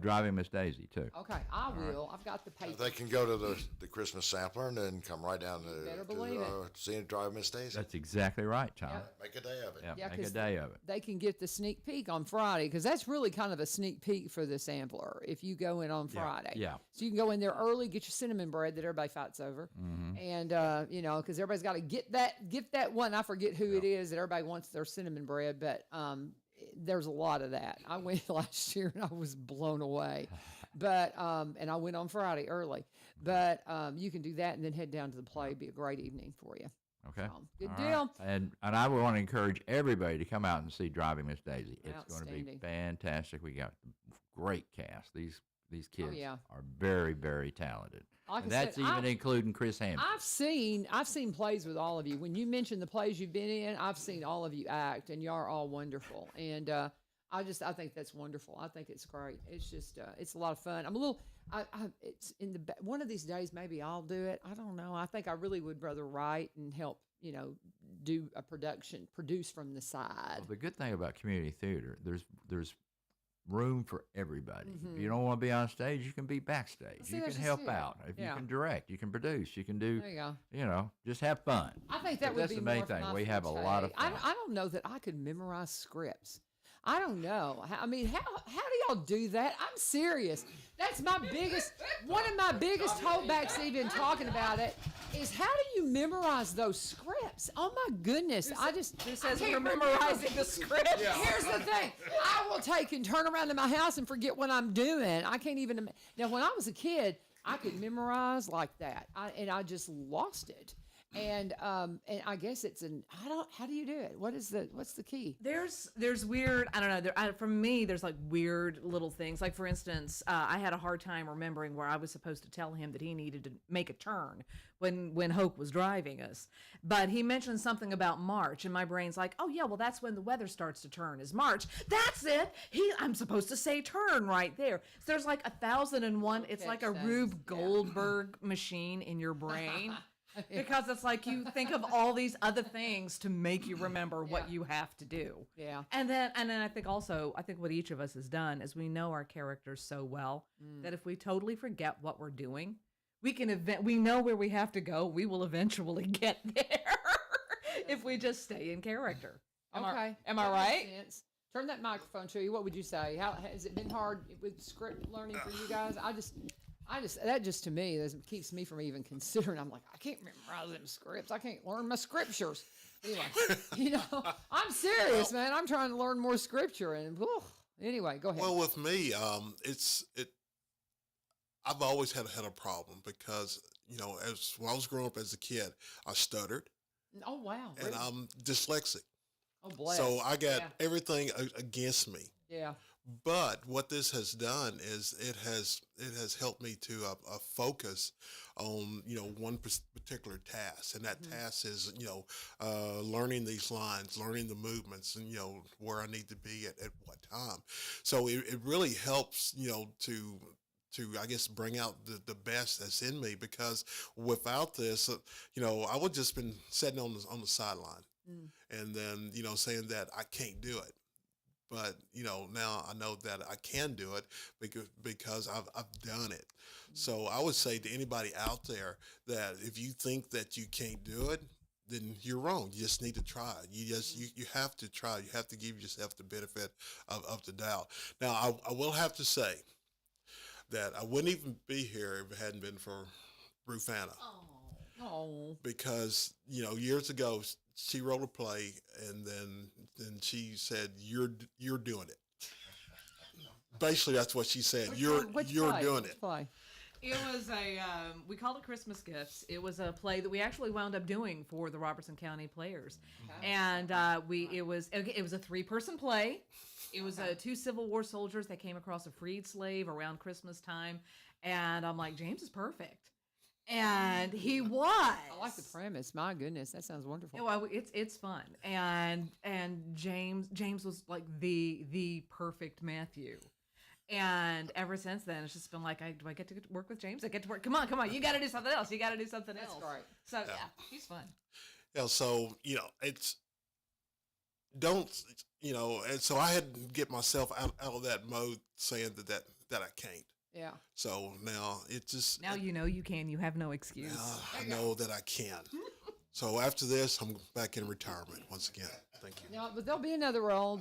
Driving Miss Daisy, too. Okay, I will. I've got the paper. They can go to the Christmas sampler and then come right down better to believe it. Scenic Drive Miss Daisy. That's exactly right, Tom. Yep. Make a day of it. Yeah, Yeah, make a 'cause day of it. They can get the sneak peek on Friday, because that's really kind of a sneak peek for the sampler if you go in on Friday. yeah. So you can go in there early, get your cinnamon bread that everybody fights over. Mm-hmm. And, because everybody's got to get that one. I forget who it is that everybody wants their cinnamon bread, but there's a lot of that. I went last year and I was blown away. But, and I went on Friday early. But you can do that and then head down to the play. It'd be a great evening for you. Okay. Good All deal. right. And I would want to encourage everybody to come out and see Driving Miss Daisy. It's going to be Outstanding. fantastic. We got great cast. These kids Oh, yeah. are very, very talented. Like And I that's said, even I've- including Chris Hampton. I've seen plays with all of you. When you mention the plays you've been in, I've seen all of you act, and you are all wonderful. And I think that's wonderful. I think it's great. It's just it's a lot of fun. I'm a little. It's in one of these days maybe I'll do it. I don't know. I think I really would rather write and help do a produce from the side. Well, the good thing about community theater, there's room for everybody. If you Mhm. don't want to be on stage, you can be backstage. See, You that's can just help it. out. If you Yeah. can direct, you can produce, you can do, There you go. just have fun. I think that But would that's be the main more thing. my We have a lot of forte. fun. I don't know that I could memorize scripts. I don't know. I mean, how do y'all do that? I'm serious. That's one of my biggest holdbacks even talking about it is how do you memorize those scripts? Oh my goodness. Who says I we're can't memorizing the script? Here's the thing. I will take and turn around to my house and forget what I'm doing. I can't even. Now, when I was a kid, I could memorize like that, and I just lost it. And I guess how do you do it? What's the key? There's weird, I don't know, for me, there's like weird little things. Like, for instance, I had a hard time remembering where I was supposed to tell him that he needed to make a turn when Hoke was driving us. But he mentioned something about March, and my brain's like, oh yeah, well that's when the weather starts to turn, is March. That's it. I'm supposed to say turn right there. So there's like 1,001. It's like a Rube Goldberg machine in your brain. Because it's like you think of all these other things to make you remember what you have to do. Yeah. And then I think what each of us has done is we know our characters so well that if we totally forget what we're doing, we know where we have to go. We will eventually get there if we just stay in character. Am I That right? makes sense. Turn that microphone to you. What would you say? How has it been hard with script learning for you guys? That just to me keeps me from even considering. I'm like, I can't memorize them scripts. I can't learn my scriptures. Anyway, I'm serious, man. I'm trying to learn more scripture, and anyway, go ahead. Well, with me, I've always had a problem because when I was growing up as a kid, I stuttered Oh wow, and really? I'm dyslexic, Oh bless. so I got Yeah. everything against me. Yeah. But what this has done is it has helped me to focus on one particular task, and that task is learning these lines, learning the movements, and where I need to be at what time. So it really helps to I guess bring out the best that's in me, because without this I would just been sitting on the sideline and then saying that I can't do it. But now I know that I can do it because I've done it. So I would say to anybody out there that if you think that you can't do it, then you're wrong. You just need to try. You have to try. You have to give yourself the benefit of the doubt. Now I will have to say that I wouldn't even be here if it hadn't been for Rufana. Oh. Because years ago she wrote a play, and then she said, "You're doing it." Basically, that's what she said. You're doing it. Play? It was we called it Christmas Gifts. It was a play that we actually wound up doing for the Robertson County Players. And it was a 3-person play. It was 2 Civil War soldiers that came across a freed slave around Christmas time. And I'm like, James is perfect. And he was. I like the premise. My goodness, that sounds wonderful. Well, it's fun. And James was like the perfect Matthew. And ever since then, it's just been like, do I get to work with James? I get to work. Come on. You got to do something else. That's right. So yeah, he's fun. Yeah. So it's and so I had to get myself out of that mode, saying that I can't. Yeah. So now it just Now you can. You have no excuse. now I know that I can. So after this, I'm back in retirement once again. Thank you. No, but there'll be another role.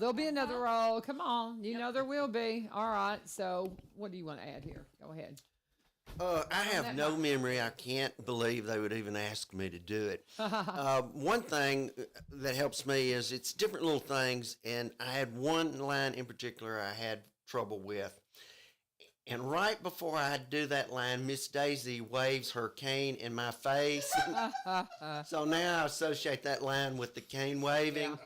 Come on. There will be. All right. So what do you want to add here? Go ahead. I have no memory. I can't believe they would even ask me to do it. One thing that helps me is it's different little things, and I had one line in particular I had trouble with. And right before I do that line, Miss Daisy waves her cane in my face. So now I associate that line with the cane waving,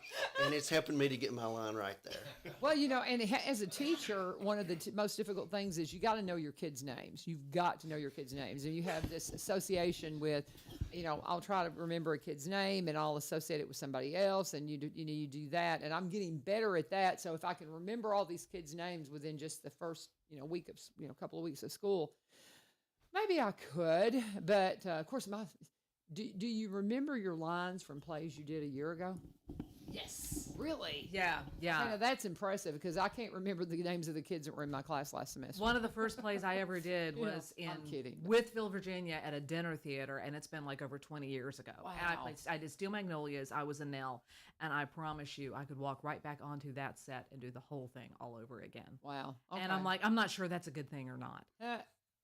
and it's helping me to get my line right there. Well, and as a teacher, one of the most difficult things is you got to know your kids' names. You've got to know your kids' names. And you have this association with, I'll try to remember a kid's name and I'll associate it with somebody else. And you do that. And I'm getting better at that. So if I can remember all these kids' names within just the first, week of, couple of weeks of school, maybe I could. But of course, Do you remember your lines from plays you did a year ago? Yes. Really? Yeah, yeah. I know, that's impressive because I can't remember the names of the kids that were in my class last semester. One of the first plays I ever did Yeah, was in I'm kidding. Withville, Virginia, at a dinner theater, and it's been like over 20 years ago. And Wow. I did Steel Magnolias. I was a Nell, and I promise you, I could walk right back onto that set and do the whole thing all over again. Wow. And I'm Okay. like, I'm not sure that's a good thing or not.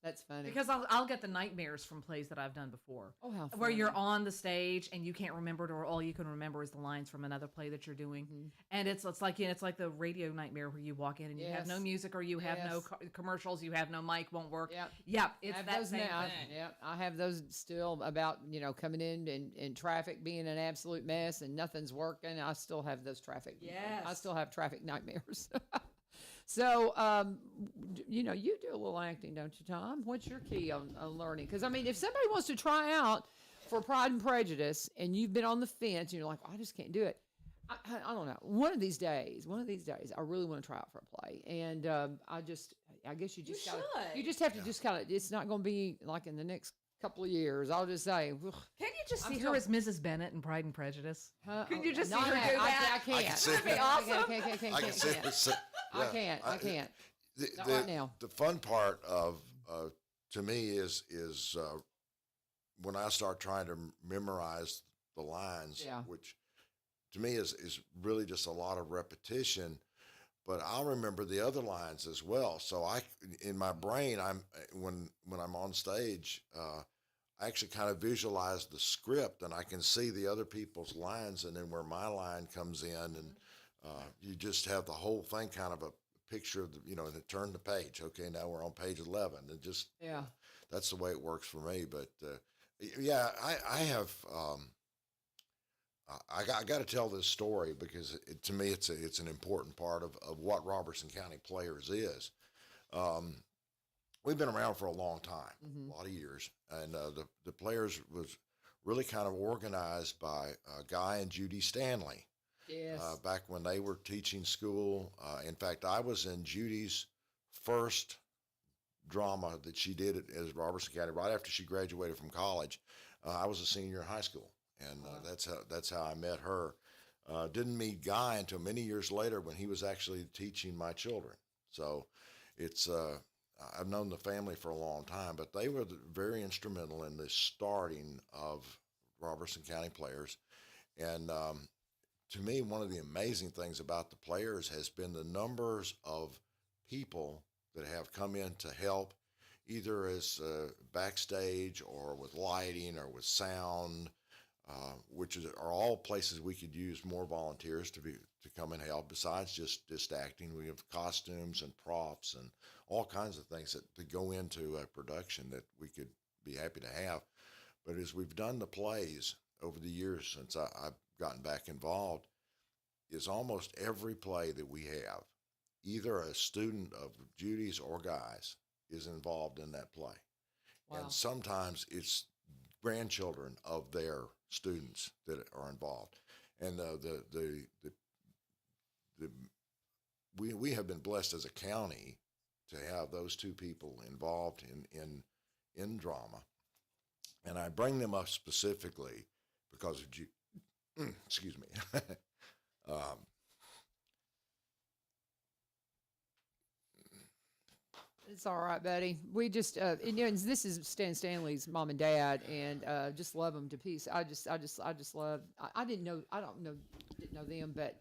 That's funny. Because I'll get the nightmares from plays that I've done before. Oh, how Where you're funny. on the stage and you can't remember it, or all you can remember is the lines from another play that you're doing. Mm-hmm. And it's like, you know, it's like the radio nightmare where you walk in and you have no Yes. music, or you have no Yes. commercials, you have no mic, won't work. Yep. Yep, I it's have that those same now. thing. Yep, I have those still about, coming in and traffic being an absolute mess and nothing's working. I still have those traffic. I Yes. still have traffic nightmares. So, you do a little acting, don't you, Tom? What's your key on learning? Because, I mean, if somebody wants to try out for Pride and Prejudice and you've been on the fence and you're like, I just can't do it. I don't know. One of these days, I really want to try out for a play. And I guess you just You gotta, should. you just have to just kind of, it's not going to be like in the next couple of years. I'll just say, "Ugh, Can you just I'm see still- her as Mrs. Bennett in Pride and Prejudice? huh? Could you just see Not her that. do that? I can't. I can see That'd be it. awesome. I Can't. can see it. I can't. I can't. Not right now. The fun part of to me is when I start trying to memorize the lines, Yeah. which to me is really just a lot of repetition. But I'll remember the other lines as well. So in my brain, when I'm on stage, I actually kind of visualize the script, and I can see the other people's lines, and then where my line comes in, and you just have the whole thing kind of a picture of and then turn the page. Okay, now we're on page 11, and just Yeah. that's the way it works for me. But yeah, I have. I got to tell this story because to me it's an important part of what Robertson County Players is. We've been around for a long time, Mm-hmm. a lot of years, and the Players was really kind of organized by Guy and Judy Stanley Yes. back when they were teaching school. In fact, I was in Judy's first drama that she did as Robertson County right after she graduated from college. I was a senior in high school, and that's how I met her. Didn't meet Guy until many years later when he was actually teaching my children. So it's I've known the family for a long time, but they were very instrumental in the starting of Robertson County Players. And to me, one of the amazing things about the Players has been the numbers of people that have come in to help, either as backstage or with lighting or with sound, which are all places we could use more volunteers to come and help. Besides just acting, we have costumes and props and all kinds of things that go into a production that we could be happy to have. But as we've done the plays over the years since I've gotten back involved, is almost every play that we have, either a student of Judy's or Guy's is involved in that play. Wow. And sometimes it's grandchildren of their students that are involved. And we have been blessed as a county to have those two people involved in drama. And I bring them up specifically because of excuse me. It's all right, buddy. We just, and this is Stan Stanley's mom and dad, and just love them to pieces. I just love. I didn't know them, but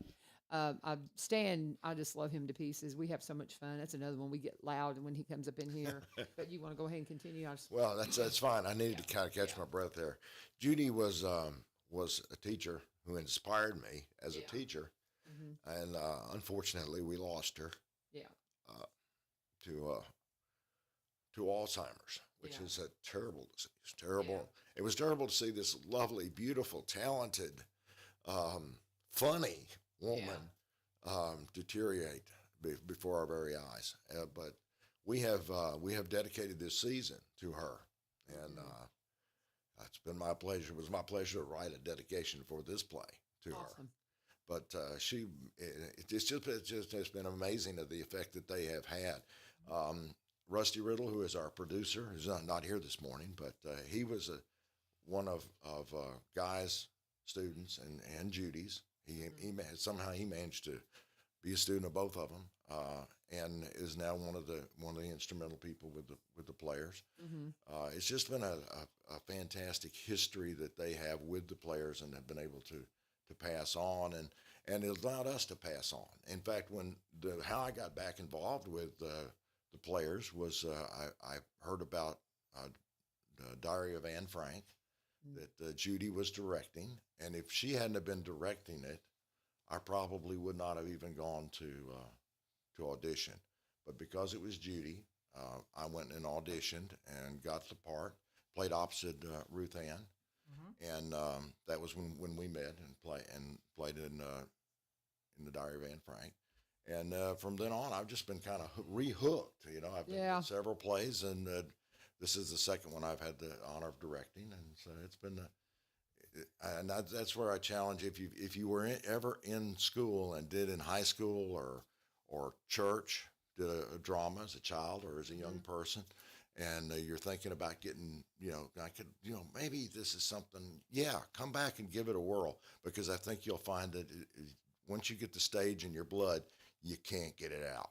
Stan, I just love him to pieces. We have so much fun. That's another one. We get loud when he comes up in here. But you want to go ahead and continue? Well, that's fine. I needed to kind of catch my breath there. Judy was a teacher who inspired me as a teacher, and unfortunately, we lost her. Yeah. To Alzheimer's, which is a terrible disease. Terrible. It was terrible to see this lovely, beautiful, talented, funny woman deteriorate before our very eyes. But we have dedicated this season to her, and it's been my pleasure. It was my pleasure to write a dedication for this play to her. But it's just been amazing of the effect that they have had. Rusty Riddle, who is our producer, who's not here this morning, but he was one of Guy's students and Judy's. Somehow he managed to be a student of both of them, and is now one of the instrumental people with the players. It's just been a fantastic history that they have with the players and have been able to pass on, and it allowed us to pass on. In fact, how I got back involved with the players was I heard about the Diary of Anne Frank that Judy was directing, and if she hadn't have been directing it, I probably would not have even gone to audition. But because it was Judy, I went and auditioned and got the part. Played opposite Ruth Ann, and that was when we met and played in the Diary of Anne Frank. And from then on, I've just been kind of rehooked. I've been in several plays, and this is the second one I've had the honor of directing, and so it's been. And that's where I challenge if you were ever in school and did in high school or church, did a drama as a child or as a young person, and you're thinking about getting, maybe this is something, come back and give it a whirl, because I think you'll find that once you get the stage in your blood, you can't get it out.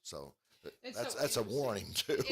So that's a warning too.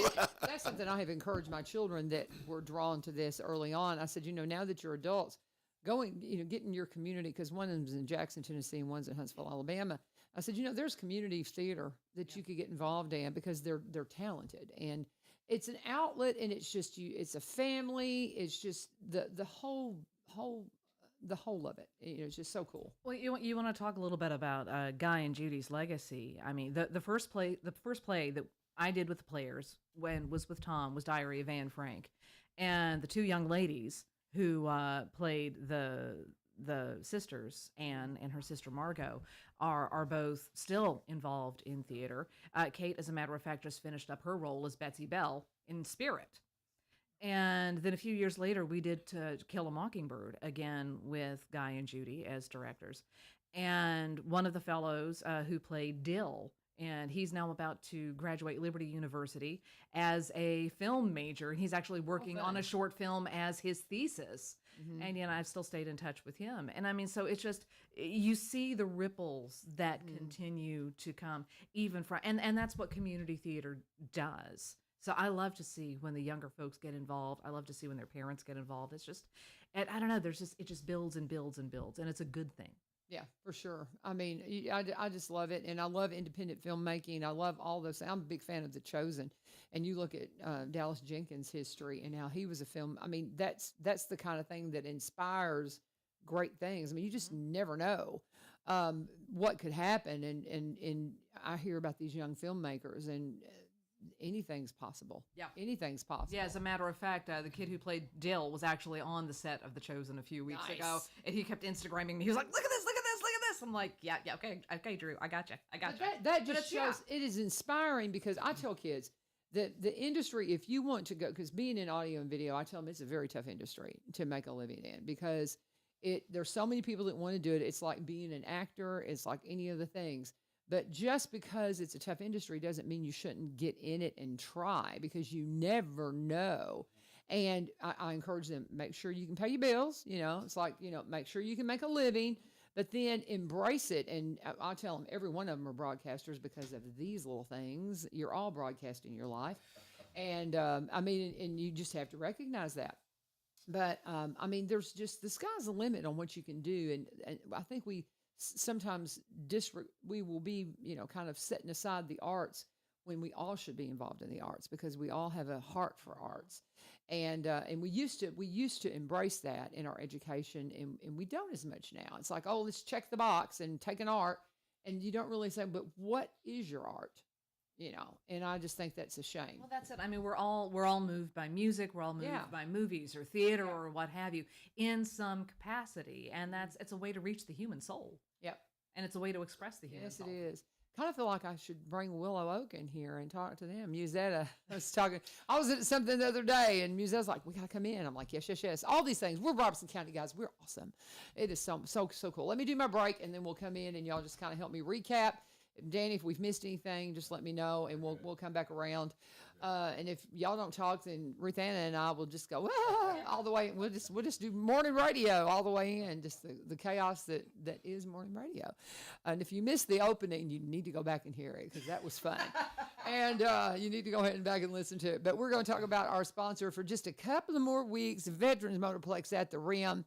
That's something I have encouraged my children that were drawn to this early on. I said, now that you're adults, get in your community, because one of them's in Jackson, Tennessee, and one's in Huntsville, Alabama. I said, there's community theater that you could get involved in, because they're talented, and it's an outlet, and it's just it's a family. It's just the whole of it. It's just so cool. Well, you want to talk a little bit about Guy and Judy's legacy. I mean, the first play that I did with the players was with Tom was Diary of Anne Frank, and the two young ladies who played the sisters, Anne and her sister Margot, are both still involved in theater. Kate, as a matter of fact, just finished up her role as Betsy Bell in Spirit. And then a few years later, we did To Kill a Mockingbird again with Guy and Judy as directors. And one of the fellows who played Dill, and he's now about to graduate Liberty University as a film major. He's actually working on a short film as his thesis. And I've still stayed in touch with him. And I mean, so it's just, you see the ripples that continue to come even from, and that's what community theater does. So I love to see when the younger folks get involved. I love to see when their parents get involved. It's just, and I don't know, it just builds and builds and builds, and it's a good thing. Yeah, for sure. I mean, I just love it, and I love independent filmmaking. I love all those. I'm a big fan of The Chosen, and you look at Dallas Jenkins' history and how he was a film. I mean, that's the kind of thing that inspires great things. I mean, you just never know what could happen, and I hear about these young filmmakers, and anything's possible. Yeah. Anything's possible. Yeah, as a matter of fact, the kid who played Dill was actually on the set of The Chosen a few weeks ago, and he kept Instagramming me. He was like, look at this, look at this, look at this. I'm like, yeah, okay, Drew, I got you. That just shows, it is inspiring, because I tell kids that the industry, if you want to go, because being in audio and video, I tell them it's a very tough industry to make a living in, because there's so many people that want to do it. It's like being an actor. It's like any of the things. But just because it's a tough industry doesn't mean you shouldn't get in it and try, because you never know. And I encourage them, make sure you can pay your bills. It's like, make sure you can make a living, but then embrace it. And I tell them, every one of them are broadcasters because of these little things. You're all broadcasting your life. And and you just have to recognize that. But there's just, the sky's the limit on what you can do. And I think we sometimes we will be, kind of setting aside the arts when we all should be involved in the arts, because we all have a heart for arts. And we used to embrace that in our education, and we don't as much now. It's like, oh, let's check the box and take an art. And you don't really say, but what is your art? And I just think that's a shame. Well, that's it. I mean, we're all moved by music. We're all moved by movies or theater or what have you in some capacity. And it's a way to reach the human soul. Yep. And it's a way to express the human soul. Yes, it is. Kind of feel like I should bring Willow Oak in here and talk to them. Musetta, I was at something the other day, and Musetta's like, we got to come in. I'm like, yes. All these things. We're Robertson County guys. We're awesome. It is so cool. Let me do my break, and then we'll come in, and y'all just kind of help me recap. Danny, if we've missed anything, just let me know, and we'll come back around. And if y'all don't talk, then Ruth Anna and I will just go all the way. We'll just do morning radio all the way in, just the chaos that is morning radio. And if you missed the opening, you need to go back and hear it because that was fun. And you need to go ahead and back and listen to it. But we're going to talk about our sponsor for just a couple of more weeks, Veterans Motorplex at the Rim.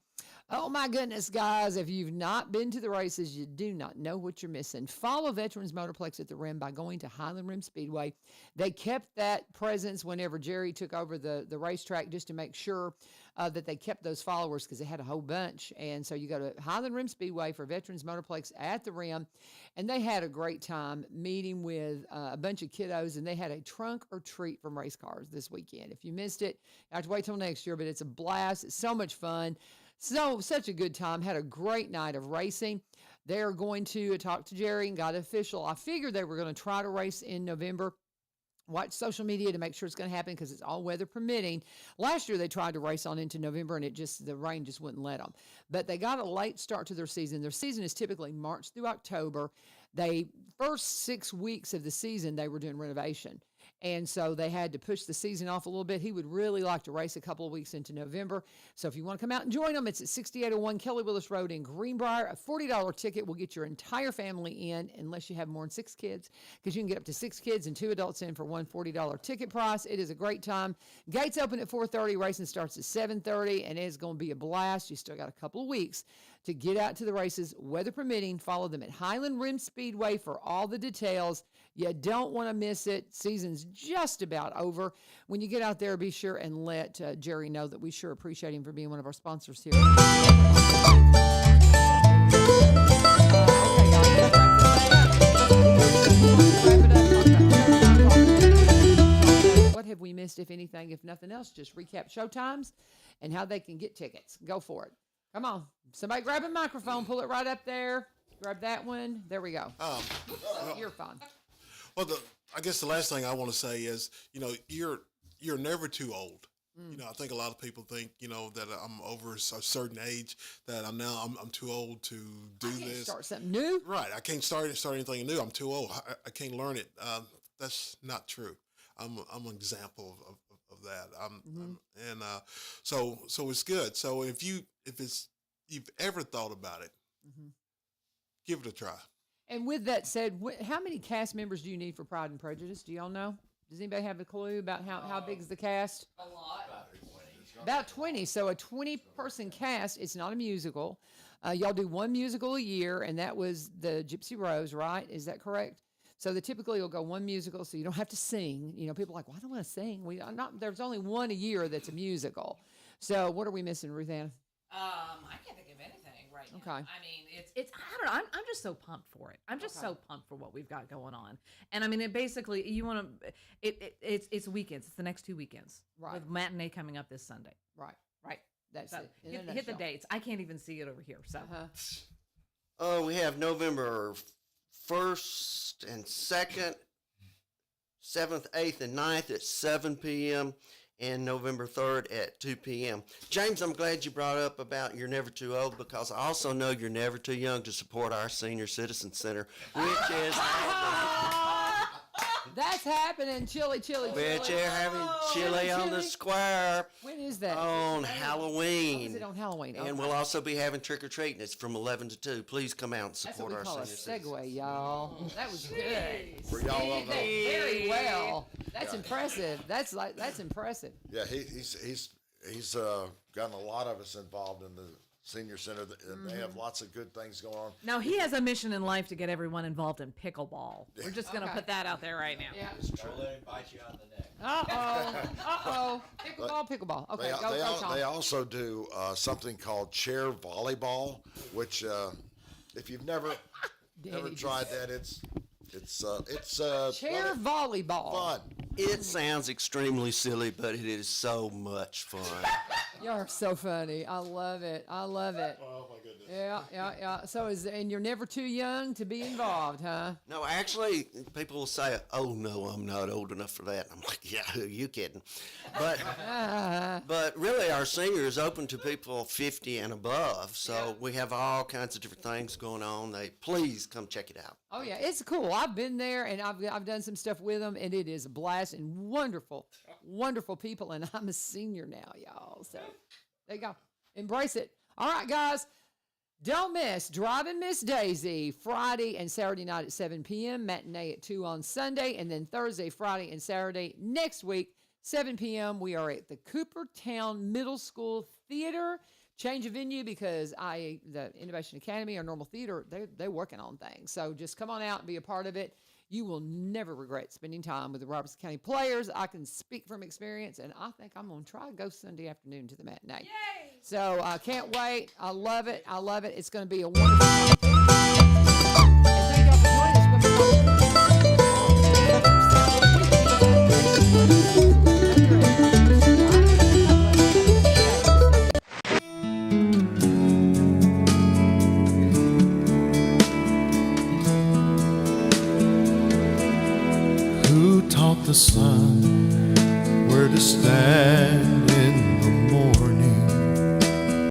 Oh, my goodness, guys. If you've not been to the races, you do not know what you're missing. Follow Veterans Motorplex at the Rim by going to Highland Rim Speedway. They kept that presence whenever Jerry took over the racetrack just to make sure that they kept those followers because they had a whole bunch. And so you go to Highland Rim Speedway for Veterans Motorplex at the Rim. And they had a great time meeting with a bunch of kiddos, and they had a trunk or treat from race cars this weekend. If you missed it, you have to wait till next year, but it's a blast. It's so much fun. Such a good time. Had a great night of racing. They're going to talk to Jerry and got official. I figured they were going to try to race in November. Watch social media to make sure it's going to happen because it's all weather permitting. Last year they tried to race on into November and the rain just wouldn't let them. But they got a late start to their season. Their season is typically March through October. First 6 weeks of the season they were doing renovation. And so they had to push the season off a little bit. He would really like to race a couple of weeks into November. So if you want to come out and join them, it's at 6801 Kelly Willis Road in Greenbrier. A $40 ticket will get your entire family in unless you have more than 6 kids, because you can get up to 6 kids and 2 adults in for one $40 ticket price. It is a great time. Gates open at 4:30. Racing starts at 7:30, and it is going to be a blast. You still got a couple of weeks to get out to the races, weather permitting. Follow them at Highland Rim Speedway for all the details. You don't want to miss it. Season's just about over. When you get out there, be sure and let Jerry know that we sure appreciate him for being one of our sponsors here. What have we missed, if anything? If nothing else, just recap showtimes and how they can get tickets. Go for it. Come on. Somebody grab a microphone, pull it right up there. Grab that one. There we go. You're fine. Well, I guess the last thing I want to say is, you're never too old. I think a lot of people think, that I'm over a certain age, that I'm too old to do this. Start something new. Right. I can't start anything new. I'm too old. I can't learn it. That's not true. I'm an example of that. So it's good. So if you've ever thought about it, give it a try. And with that said, how many cast members do you need for Pride and Prejudice? Do y'all know? Does anybody have a clue about how big is the cast? A lot. About 20. So a 20-person cast. It's not a musical. Y'all do one musical a year, and that was the Gypsy Rose, right? Is that correct? So typically you'll go one musical, so you don't have to sing. People are like, well, I don't want to sing. There's only one a year that's a musical. So what are we missing, Ruth Ann? I can't think of anything right now. Okay. I mean, it's I don't know. I'm just so pumped for it. I'm just so pumped for what we've got going on. And I mean, it basically, you want to, it's weekends. It's the next 2 weekends. Right. With matinee coming up this Sunday. Right. Right. That's So it. hit the dates. I can't even see it over here. So. We have November 1st and 2nd, 7th, 8th, and 9th at 7 p.m. and November 3rd at 2 p.m. James, I'm glad you brought up about you're never too old, because I also know you're never too young to support our Senior Citizen Center, which is That's happening. Chili. which they're having chili on the square When is that? on Is Halloween. it on Halloween? And we'll also be having trick-or-treating. It's from 11 to 2. Please come out and That's what support we our call a Senior Citizen. segue, y'all. That was good. For y'all You on did that the, very well. That's impressive. That's impressive. yeah, he's gotten a lot of us involved in the senior center, and they have lots of good things going on. Now he has a mission in life to get everyone involved in pickleball. We're just going to put that out there right now. Yeah. Don't let him bite you on the neck. Uh-oh. Pickleball. Okay, go Tom. They also do something called chair volleyball, which if you've never tried that, it's Chair volleyball. fun. It sounds extremely silly, but it is so much fun. You're so funny. I love it. Oh my goodness. Yeah. So and you're never too young to be involved, huh? No, actually, people will say, "Oh no, I'm not old enough for that." I'm like, "Yeah, who you kidding?" But really, our senior is open to people 50 and above. So we have all kinds of different things going on. Please come check it out. Oh yeah, it's cool. I've been there and I've done some stuff with them, and it is a blast and wonderful, wonderful people. And I'm a senior now, y'all. So there you go. Embrace it. All right, guys. Don't miss Driving Miss Daisy Friday and Saturday night at 7 p.m., matinee at 2 on Sunday, and then Thursday, Friday, and Saturday next week, 7 p.m. We are at the Coopertown Middle School Theater. Change of venue because the Innovation Academy, our normal theater, they're working on things. So just come on out and be a part of it. You will never regret spending time with the Robertson County players. I can speak from experience, and I think I'm going to try to go Sunday afternoon to the matinee. Yay! So I can't wait. I love it. I love it. It's going to be a wonderful time. And thank y'all for joining us. Who taught the sun where to stand